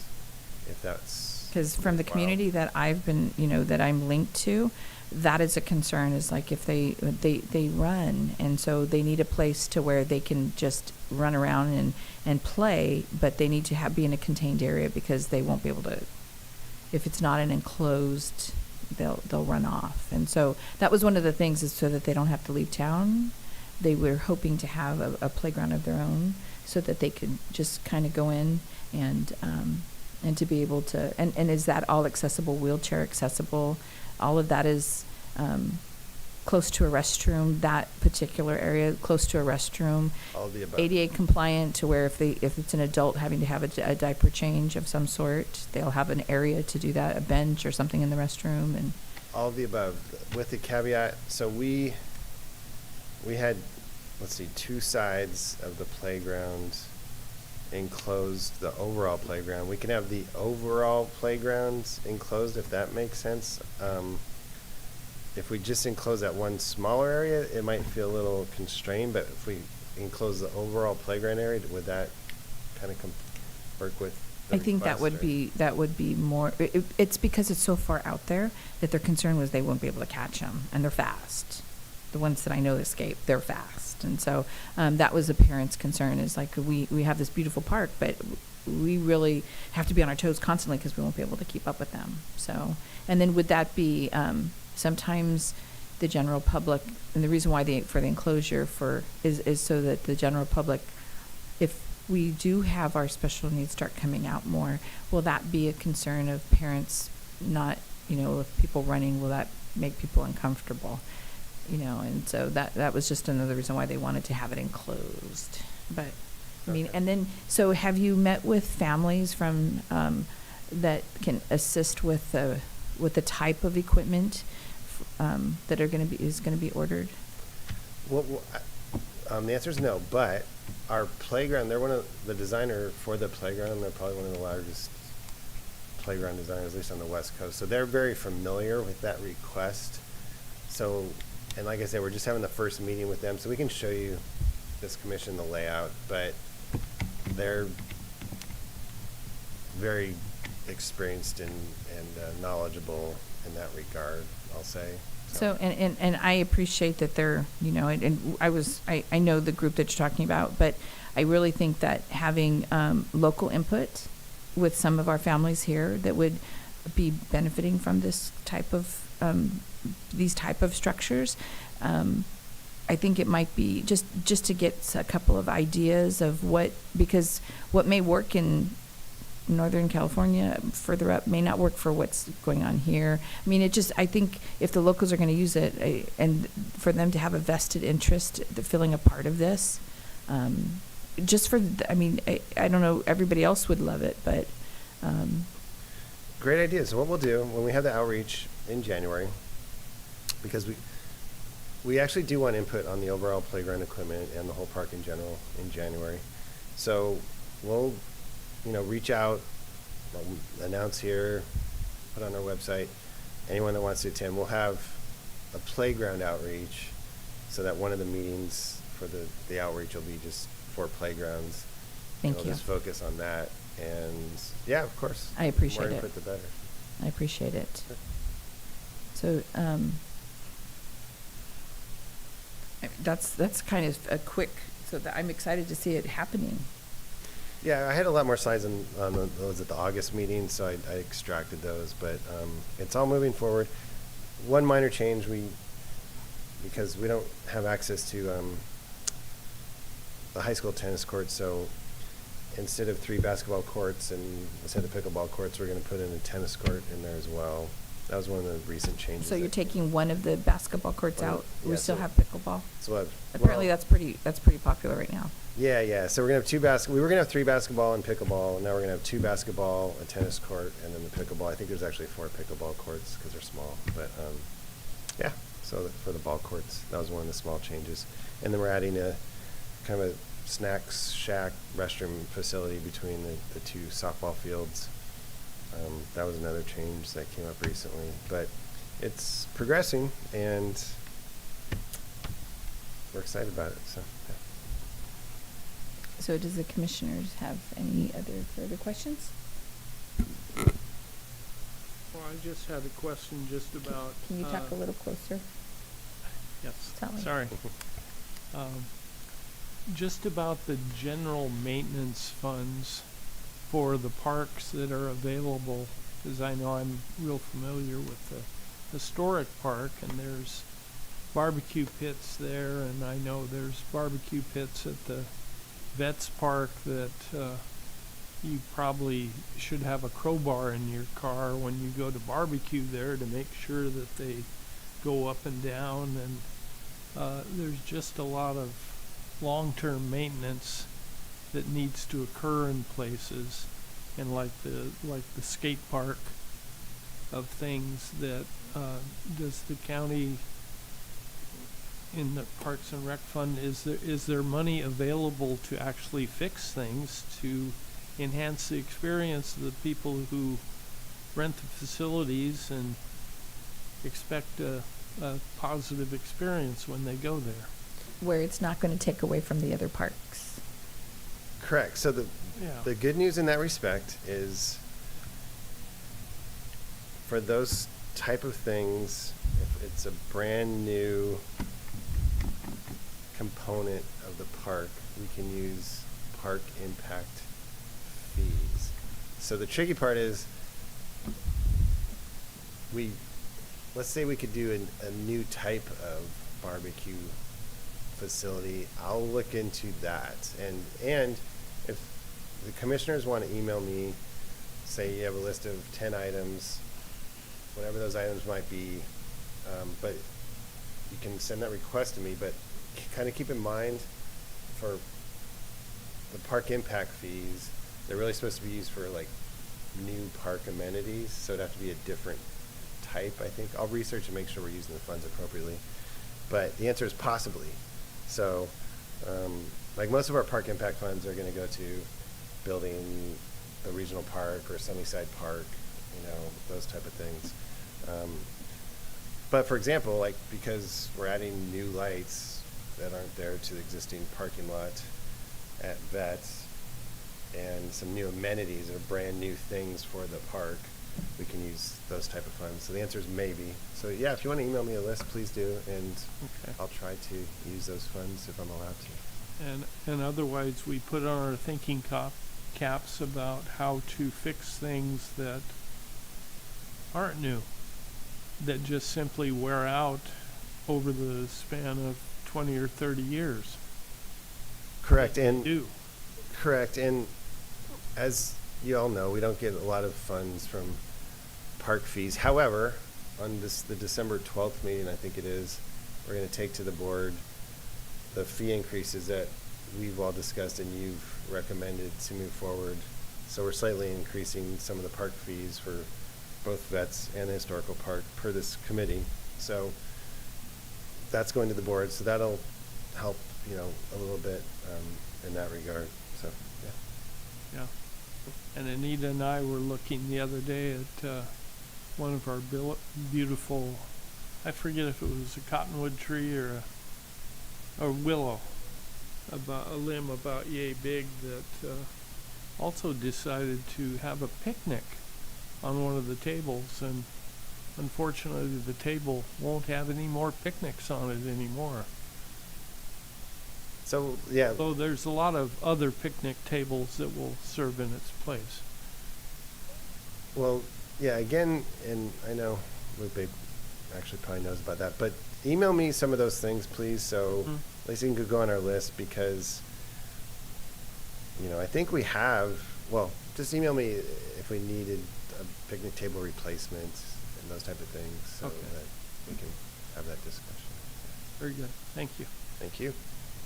If that's Because from the community that I've been, that I'm linked to, that is a concern. Is like if they run, and so they need a place to where they can just run around and play, but they need to be in a contained area, because they won't be able to. If it's not an enclosed, they'll run off. And so that was one of the things, is so that they don't have to leave town. They were hoping to have a playground of their own, so that they could just kind of go in and to be able to, and is that all accessible, wheelchair accessible? All of that is close to a restroom, that particular area, close to a restroom. all of the above. ADA compliant, to where if it's an adult having to have a diaper change of some sort, they'll have an area to do that, a bench or something in the restroom. And All of the above, with the caveat. So we had, let's see, 2 sides of the playground enclosed, the overall playground. We can have the overall playgrounds enclosed, if that makes sense. If we just enclose that one smaller area, it might feel a little constrained, but if we enclose the overall playground area, would that kind of work with the I think that request, would be more, it's because it's so far out there that their concern was they won't be able to catch them, and they're fast. The ones that I know escape, they're fast. And so that was a parent's concern, is like, we have this beautiful park, but we really have to be on our toes constantly because we won't be able to keep up with them. So, and then would that be, sometimes the general public, and the reason why for the enclosure is so that the general public, if we do have our special needs start coming out more, will that be a concern of parents not, if people running, will that make people uncomfortable? And so that was just another reason why they wanted to have it enclosed. But, I mean, Okay. and then, so have you met with families from, that can assist with the type of equipment, that is gonna be ordered? Well, the answer is no, but our playground, they're one of the designer for the playground. They're probably one of the largest playground designers, at least on the West Coast. So they're very familiar with that request. So, and like I said, we're just having the first meeting with them, so we can show you this commission, the layout, but they're very experienced and knowledgeable in that regard, I'll say. So, and I appreciate that they're, and I know the group that you're talking about, but I really think that having local input with some of our families here that would be benefiting from this type of, these type of structures, I think it might be just to get a couple of ideas of because what may work in Northern California further up may not work for what's going on here. I mean, I think if the locals are going to use it, and for them to have a vested interest, feeling a part of this, just for, I don't know, everybody else would love it, but. Great idea. So what we'll do when we have the outreach in January, because we actually do want input on the overall playground equipment and the whole park in general in January. So we'll, reach out, announce here, put on our website, anyone that wants to attend. We'll have a playground outreach, so that one of the meetings for the outreach will be just for playgrounds. Thank We'll you. just focus on that. And yeah, of course. I appreciate the more it. input, the better. I appreciate it. Sure. So, that's kind of a quick, so that I'm excited to see it happening. Yeah, I had a lot more slides on those at the August meeting, so I extracted those, but it's all moving forward. One minor change, because we don't have access to the high school tennis courts, so instead of 3 basketball courts and instead of pickleball courts, we're going to put in a tennis court in there as well. That was one of the recent changes. So you're taking one of the basketball courts out? We Yeah, still so- have pickleball? So Apparently that's pretty popular right now. Yeah. So we're gonna have we were gonna have 3 basketball and pickleball, and now we're gonna have 2 basketball, a tennis court, and then the pickleball. I think there's actually 4 pickleball courts because they're small. But yeah. So for the ball courts, that was one of the small changes, and then we're adding a kind of a snacks shack restroom facility between the 2 softball fields. That was another change that came up recently, but it's progressing, and we're excited about it. So. Yeah. So does the commissioners have any other further questions? Well, I just had a question just about. Can you talk a little closer? Yes, Tell me. sorry. Just about the general maintenance funds for the parks that are available, because I know I'm real familiar with the historic park, and there's barbecue pits there, and I know there's barbecue pits at the Vets Park that you probably should have a crowbar in your car when you go to barbecue there to make sure that they go up and down, and there's just a lot of long-term maintenance that needs to occur in places, and like the skate park of things that does the county in the Parks and Rec Fund, is there money available to actually fix things to enhance the experience of the people who rent the facilities and expect a positive experience when they go there? Where it's not going to take away from the other parks. Correct. So Yeah. the good news in that respect is for those type of things, if it's a brand new component of the park, we can use park impact fees. So the tricky part is let's say we could do a new type of barbecue facility. I'll look into that. And if the commissioners want to email me, say you have a list of 10 items, whatever those items might be, but you can send that request to me, but kind of keep in mind for the park impact fees, they're really supposed to be used for like new park amenities, so it'd have to be a different type, I think. I'll research and make sure we're using the funds appropriately. But the answer is possibly. So, like most of our park impact funds are going to go to building a regional park or Sunnyside Park, you know, those type of things. But for example, like because we're adding new lights that aren't there to the existing parking lot at Vets and some new amenities or brand new things for the park, we can use those type of funds. So the answer is maybe. So yeah, if you want to email me a list, please do, and Okay. I'll try to use those funds if I'm allowed to. And otherwise, we put on our thinking caps about how to fix things that aren't new, that just simply wear out over the span of 20 or 30 years. Correct, They and do. correct, and as you all know, we don't get a lot of funds from park fees. However, on the December 12th meeting, I think it is, we're going to take to the board the fee increases that we've all discussed and you've recommended to move forward. So we're slightly increasing some of the park fees for both Vets and the historical park per this committee. So that's going to the board. So that'll help, you know, a little bit in that regard. So yeah. Yeah. And Anita and I were looking the other day at one of our beautiful, I forget if it was a cottonwood tree or a willow, about a limb about yay big that also decided to have a picnic on one of the tables, and unfortunately the table won't have any more picnics on it anymore. So yeah. So there's a lot of other picnic tables that will serve in its place. Well, yeah, again, and I know Lupe actually probably knows about that, but email me some of those things, please, so at least you can go on our list, because, you know, I think we have, well, just email me if we needed a picnic table replacement and those type of things, so Okay. that we can have that discussion. Very good. Thank you. Thank you.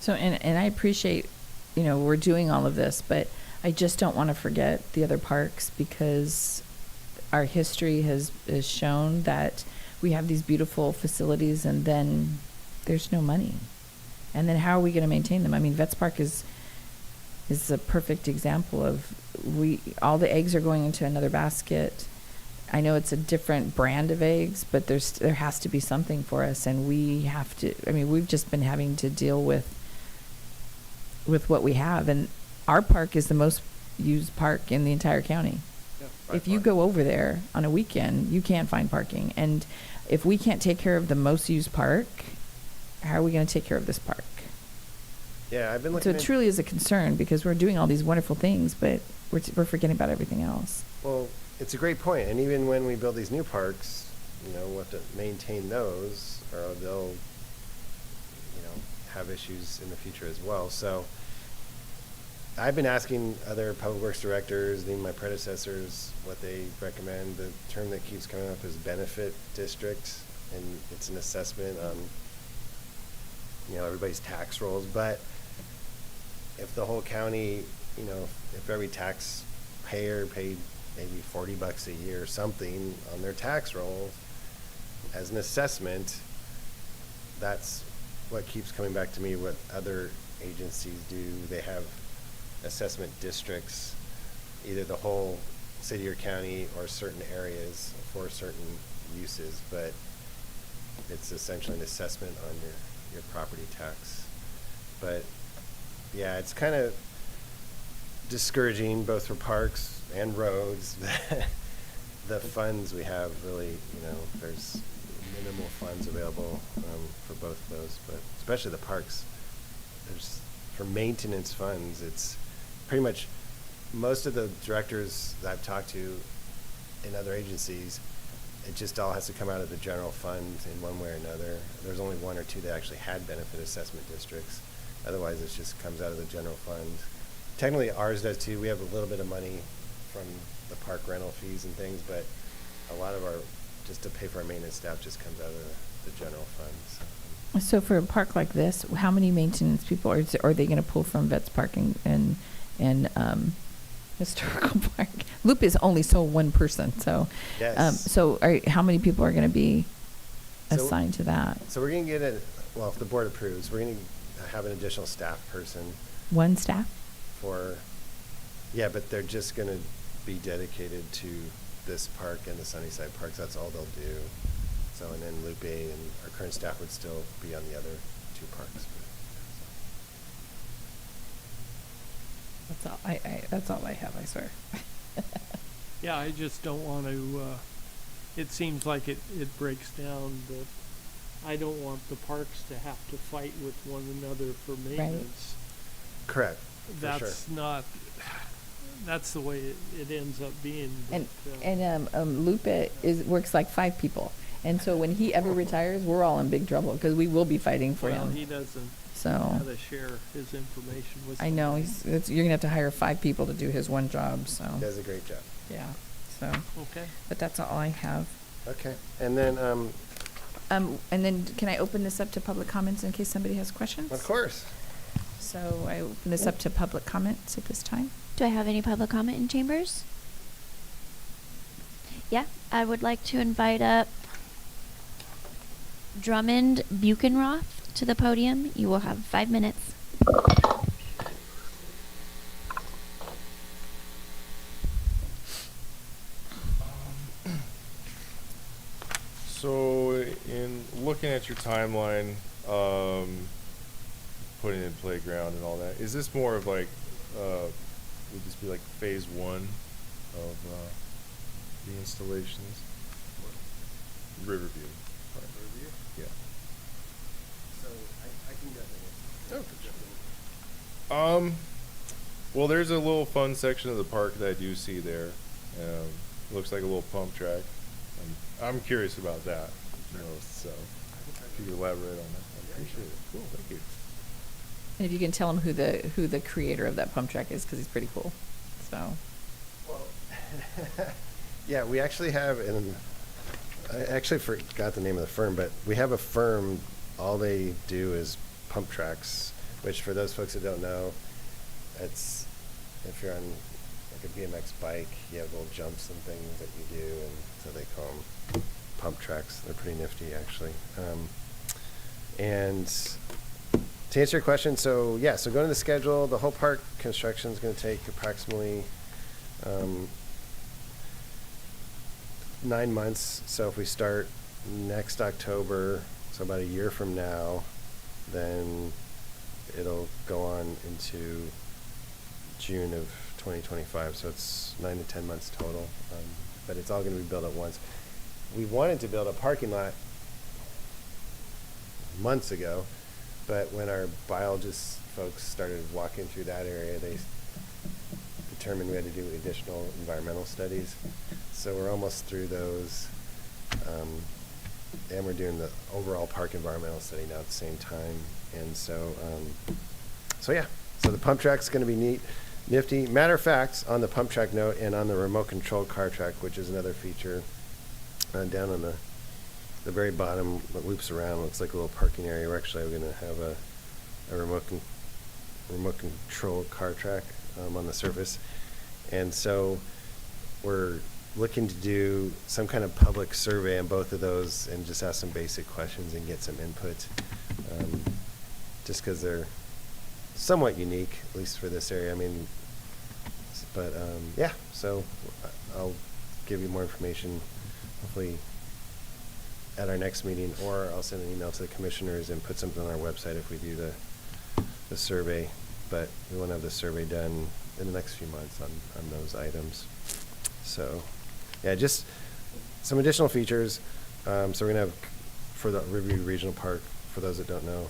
So, and I appreciate, you know, we're doing all of this, but I just don't want to forget the other parks, because our history has shown that we have these beautiful facilities and then there's no money. And then how are we going to maintain them? I mean, Vets Park is a perfect example of all the eggs are going into another basket. I know it's a different brand of eggs, but there has to be something for us, and we have to, I mean, we've just been having to deal with what we have, and our park is the most used park in the entire county. By If you far. go over there on a weekend, you can't find parking, and if we can't take care of the most used park, how are we going to take care of this park? Yeah, I've been So looking it truly is a concern, because we're doing all these wonderful things, but we're forgetting about everything else. Well, it's a great point, and even when we build these new parks, you know, we'll have to maintain those, or they'll, you know, have issues in the future as well. So I've been asking other public works directors, even my predecessors, what they recommend. The term that keeps coming up is benefit district, and it's an assessment on, you know, everybody's tax rolls. But if the whole county, you know, if every taxpayer paid maybe $40 a year or something on their tax rolls as an assessment, that's what keeps coming back to me. What other agencies do, they have assessment districts, either the whole city or county or certain areas for certain uses, but it's essentially an assessment on your property tax. But yeah, it's kind of, discouraging both for parks and roads. The funds we have really, there's minimal funds available for both of those, but especially the parks. There's, for maintenance funds, it's pretty much most of the directors that I've talked to in other agencies, it just all has to come out of the general fund in one way or another. There's only one or two that actually had benefit assessment districts. Otherwise, it just comes out of the general fund. Technically, ours does too. We have a little bit of money from the park rental fees and things, but a lot of our, just to pay for our maintenance staff, just comes out of the general fund. So for a park like this, how many maintenance people are they going to pull from Vets Park and Historical Park? Loop is only one person, so Yes. How many people are going to be So- assigned to that? So we're going to get if the board approves, we're going to have an additional staff person One staff? but they're just going to be dedicated to this park and the Sunnyside parks. That's all they'll do. So, and then Loop A and our current staff would still be on the other two parks. That's all. That's all I have. I swear. Yeah, I just don't want to, it seems like it breaks down, but I don't want the parks to have to fight with one another for maintenance. Correct. For sure. That's the way it ends up being. And Lupe works like 5 people, and so when he ever retires, we're all in big trouble because we will be fighting for Well, him. he doesn't So have to share his information with I know somebody. you're gonna have to hire 5 people to do his one job. So He does a great job. yeah. So Okay. but that's all I have. Okay. And then, And then can I open this up to public comments in case somebody has questions? of course. So I open this up to public comments at this time. Do I have any public comment in chambers? Yeah, I would like to invite up Drummond Buchenroth to the podium. You will have 5 minutes. So, in looking at your timeline, putting in playground and all that, is this more of like, would this be like phase 1 of the installations? Riverview. Right. Riverview? Yeah. So I can definitely. Well, there's a little fun section of the park that I do see there. Looks like a little pump track. I'm curious about that. So if you could elaborate on that, I appreciate it. Cool, thank you. And if you can tell him who the creator of that pump track is, because he's pretty cool. So. Well, yeah, we actually have, and I actually forgot the name of the firm, but we have a firm, all they do is pump tracks, which for those folks that don't know, it's, if you're on like a BMX bike, you have little jumps and things that you do, and so they call them pump tracks. They're pretty nifty, actually. And to answer your question, so going to the schedule, the whole park construction is going to take approximately 9 months. So if we start next October, so about a year from now, then it'll go on into June of 2025. So it's 9 to 10 months total. But it's all going to be built at once. We wanted to build a parking lot months ago, but when our biologist folks started walking through that area, they determined we had to do additional environmental studies. So we're almost through those, and we're doing the overall park environmental study now at the same time. And so the pump track's going to be nifty. Matter of fact, on the pump track note and on the remote controlled car track, which is another feature, down on the very bottom that loops around, looks like a little parking area. We're going to have a remote controlled car track on the surface. And so we're looking to do some kind of public survey on both of those and just ask some basic questions and get some input, just because they're somewhat unique, at least for this area. I mean, but so I'll give you more information hopefully at our next meeting, or I'll send an email to the commissioners and put something on our website if we do the survey. But we want to have the survey done in the next few months on those items. So, yeah, just some additional features. So we're gonna have, for the Riverview Regional Park, for those that don't know,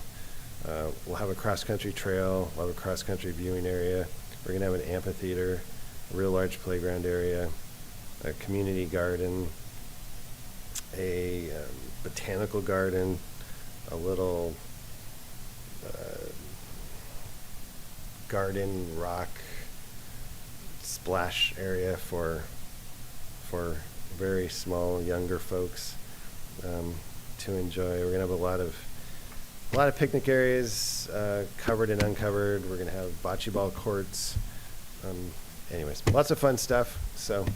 we'll have a cross-country trail, we'll have a cross-country viewing area. We're gonna have an amphitheater, a real large playground area, a community garden, a botanical garden, a little garden rock splash area for very small younger folks to enjoy. We're gonna have a lot of picnic areas, covered and uncovered. We're gonna have bocce ball courts. Anyways, lots of fun stuff. So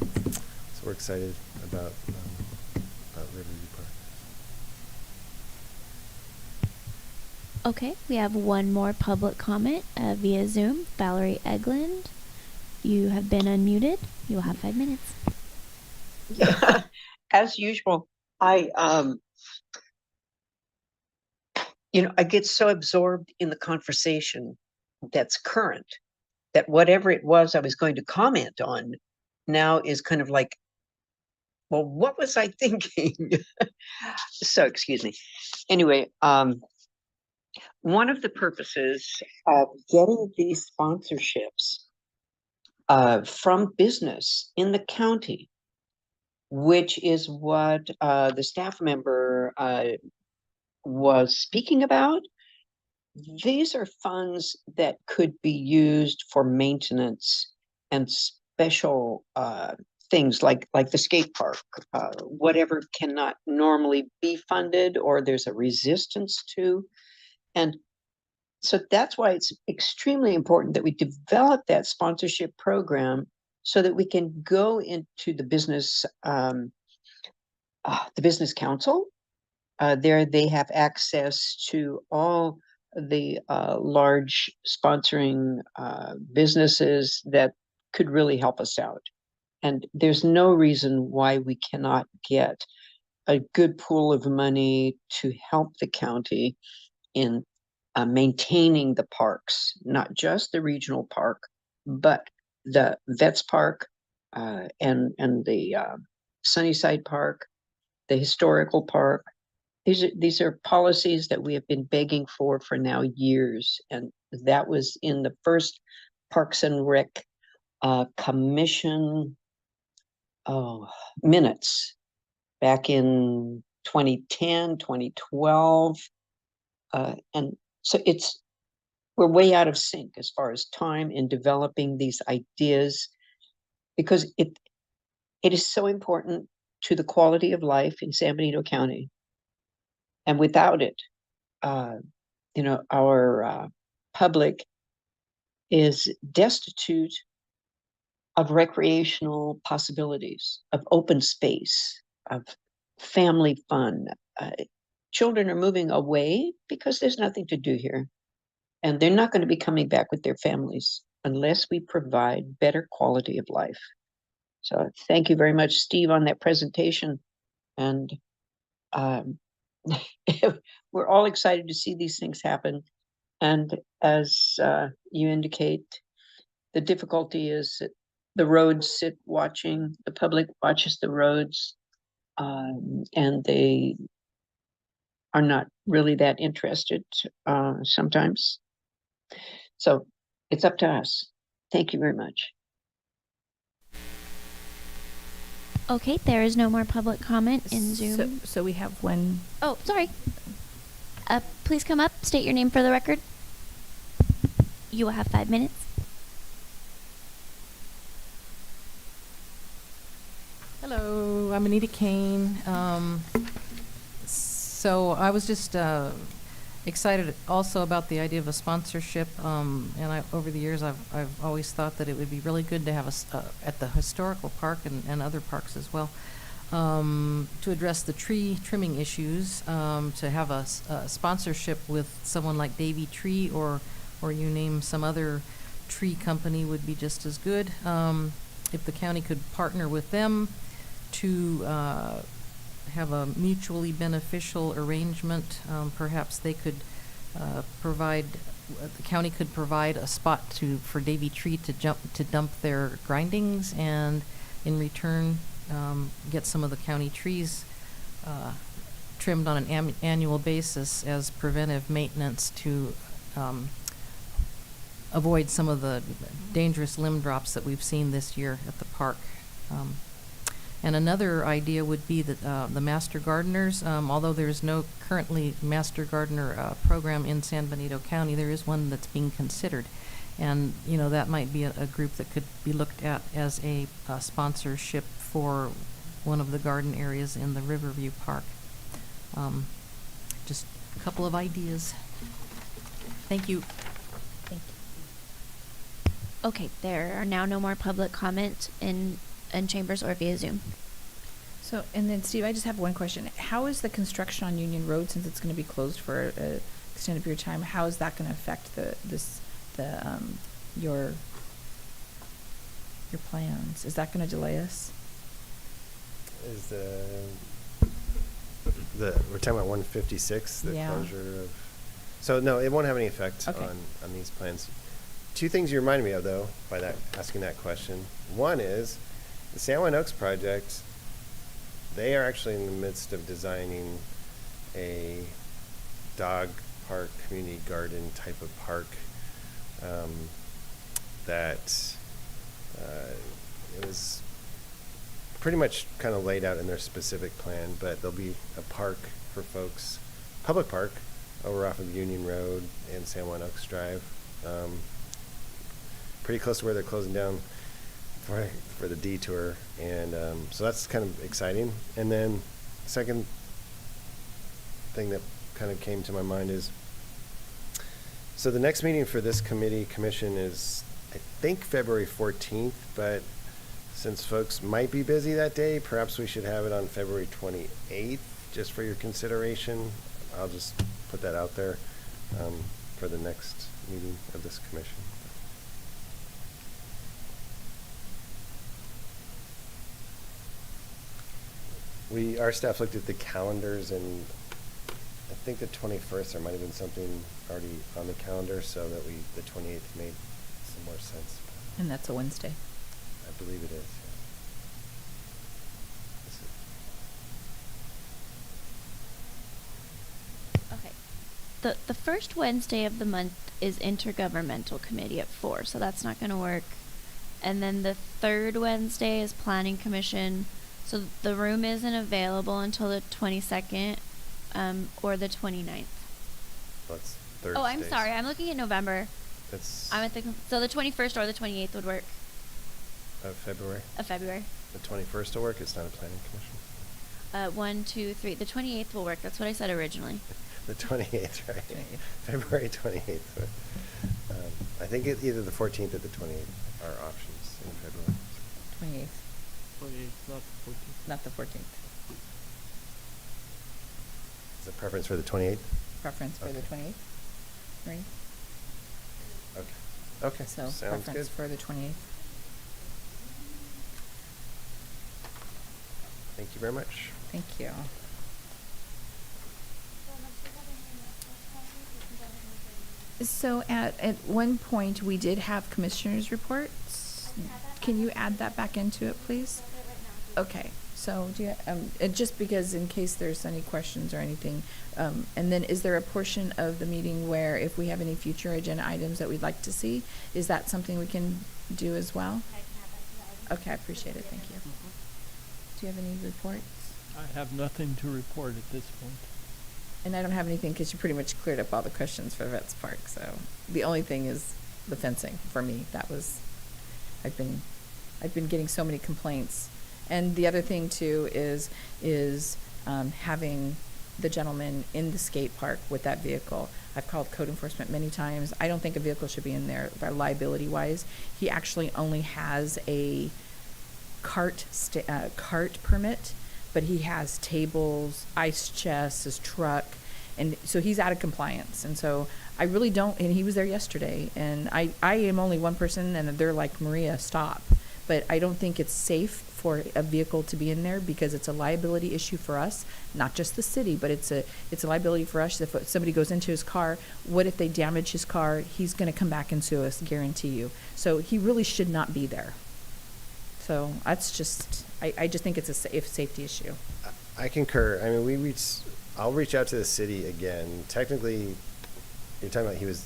we're excited about Riverview Park. Okay, we have one more public comment via Zoom. Valerie Egland, you have been unmuted. You will have 5 minutes. Yeah, as usual, I get so absorbed in the conversation that's current that whatever it was I was going to comment on now is kind of like, well, what was I thinking? So, excuse me. Anyway, one of the purposes of getting these sponsorships from business in the county, which is what the staff member was speaking about. These are funds that could be used for maintenance and special things like the skate park, whatever cannot normally be funded or there's a resistance to. And so that's why it's extremely important that we develop that sponsorship program so that we can go into the business council. There they have access to all the large sponsoring businesses that could really help us out. And there's no reason why we cannot get a good pool of money to help the county in maintaining the parks, not just the regional park, but the Vets Park and the Sunnyside Park, the historical park. These are policies that we have been begging for now years, and that was in the first Parks and Rec Commission minutes back in 2010, 2012, and so we're way out of sync as far as time in developing these ideas, because it is so important to the quality of life in San Benito County. And without it, our public is destitute of recreational possibilities, of open space, of family fun. Children are moving away because there's nothing to do here. And they're not going to be coming back with their families unless we provide better quality of life. So thank you very much, Steve, on that presentation. And we're all excited to see these things happen. And as you indicate, the difficulty is that the roads sit watching, the public watches the roads, and they are not really that interested sometimes. So it's up to us. Thank you very much. Okay, there is no more public comment in Zoom. So we have one. Oh, sorry. Please come up, state your name for the record. You will have 5 minutes. Hello, I'm Benito Kane. So I was just excited also about the idea of a sponsorship, and over the years I've always thought that it would be really good to have at the historical park and other parks as well, to address the tree trimming issues, to have a sponsorship with someone like Davy Tree or you name some other tree company would be just as good. If the county could partner with them to have a mutually beneficial arrangement, perhaps they could the county could provide a spot for Davy Tree to dump their grindings, and in return, get some of the county trees trimmed on an annual basis as preventive maintenance to avoid some of the dangerous limb drops that we've seen this year at the park. And another idea would be that the Master Gardeners, although there's no currently Master Gardener program in San Benito County, there is one that's being considered. And, you know, that might be a group that could be looked at as a sponsorship for one of the garden areas in the Riverview Park. Just a couple of ideas. Thank you. Thank you. Okay, there are now no more public comment in chambers or via Zoom. So, and then Steve, I just have one question. How is the construction on Union Road, since it's going to be closed for a extended period of time, how is that going to affect your plans? Is that going to delay us? Is we're talking about 156, the Yeah. closure of, so no, it won't have any effect Okay. on these plans. Two things you reminded me of, though, by asking that question. One is, the San Juan Oaks project, they are actually in the midst of designing a dog park, community garden type of park that it was pretty much kind of laid out in their specific plan, but there'll be a park for folks, public park, over off of Union Road and San Juan Oaks Drive. Pretty close to where they're closing down for the detour, and so that's kind of exciting. And then second thing that kind of came to my mind is, so the next meeting for this commission is, I think, February 14th, but since folks might be busy that day, perhaps we should have it on February 28th, just for your consideration. I'll just put that out there for the next meeting of this commission. Our staff looked at the calendars, and I think the 21st, there might have been something already on the calendar, so that the 28th made some more sense. And that's a Wednesday. I believe it is, yeah. Okay. The first Wednesday of the month is Intergovernmental Committee at 4, so that's not going to work. And then the third Wednesday is Planning Commission. So the room isn't available until the 22nd or the 29th. That's Thursdays. Oh, I'm sorry. I'm looking at November. That's I'm at so the 21st or the 28th would work. of February. Of February. The 21st will work. It's not a planning commission. 1, 2, 3. The 28th will work. That's what I said originally. The 28th, right? 28th. February 28th. I think either the 14th or the 28th are options in February. 28th, 28th, not the 14th. not the 14th. Is a preference for the 28th? Preference for the Okay. 28th, right? Okay. Okay. So Sounds preference good. for the 28th. Thank you very much. Thank you. So at one point, we did have commissioners' reports. Can you add that back into it, please? Okay, so do you, just because in case there's any questions or anything, and then is there a portion of the meeting where if we have any future agenda items that we'd like to see, is that something we can do as well? Okay, I appreciate it, thank you. Do you have any reports? I have nothing to report at this point. And I don't have anything because you pretty much cleared up all the questions for Vets Park, so the only thing is the fencing for me. That was, I've been getting so many complaints. And the other thing too is having the gentleman in the skate park with that vehicle. I've called code enforcement many times. I don't think a vehicle should be in there liability wise. He actually only has a cart permit, but he has tables, ice chests, his truck, and so he's out of compliance. And so I really don't, and he was there yesterday, and I am only one person, and they're like, Maria, stop. But I don't think it's safe for a vehicle to be in there because it's a liability issue for us, not just the city, but it's a liability for us. If somebody goes into his car, what if they damage his car? He's going to come back and sue us, guarantee you. So he really should not be there. So that's just, I just think it's a safety issue. I concur. I mean, I'll reach out to the city again. Technically, you're talking about he was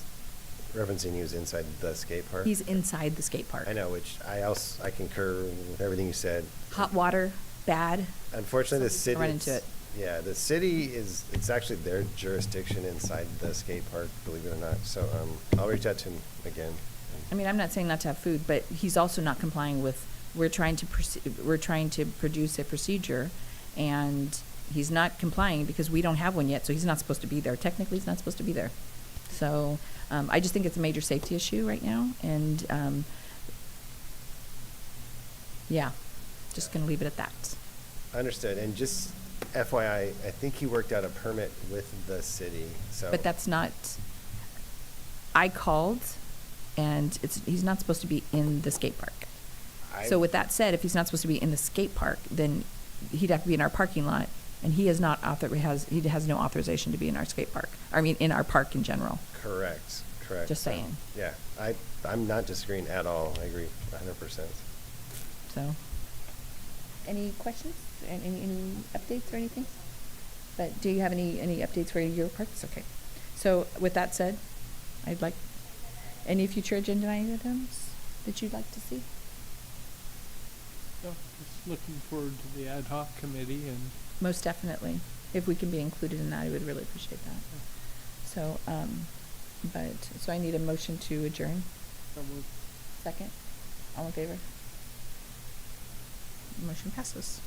inside the skate park? He's inside the skate park. I know, which I concur with everything you said. Hot water, bad. Unfortunately, the Somebody's city. gonna run into it. Yeah, the city it's actually their jurisdiction inside the skate park, believe it or not. So I'll reach out to him again. I mean, I'm not saying not to have food, but he's also not complying with, we're trying to produce a procedure, and he's not complying because we don't have one yet, so he's not supposed to be there. Technically, he's not supposed to be there. So I just think it's a major safety issue right now, and yeah, just going to leave it at that. Understood. And just FYI, I think he worked out a permit with the city. So. But that's not. I called, and he's not supposed to be in the skate park. So with that said, if he's not supposed to be in the skate park, then he'd have to be in our parking lot, and he has no authorization to be in our skate park. I mean, in our park in general. Correct. Just saying. Yeah, I'm not disagreeing at all. I agree 100%. So, any questions? Any updates or anything? But do you have any updates for your parks? Okay. So with that said, I'd like any future agenda items that you'd like to see? So, just looking forward to the ad hoc committee and. Most definitely. If we can be included in that, I would really appreciate that. So, so I need a motion to adjourn. Second? All in favor? Motion passes.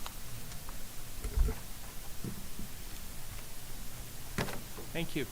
Thank you.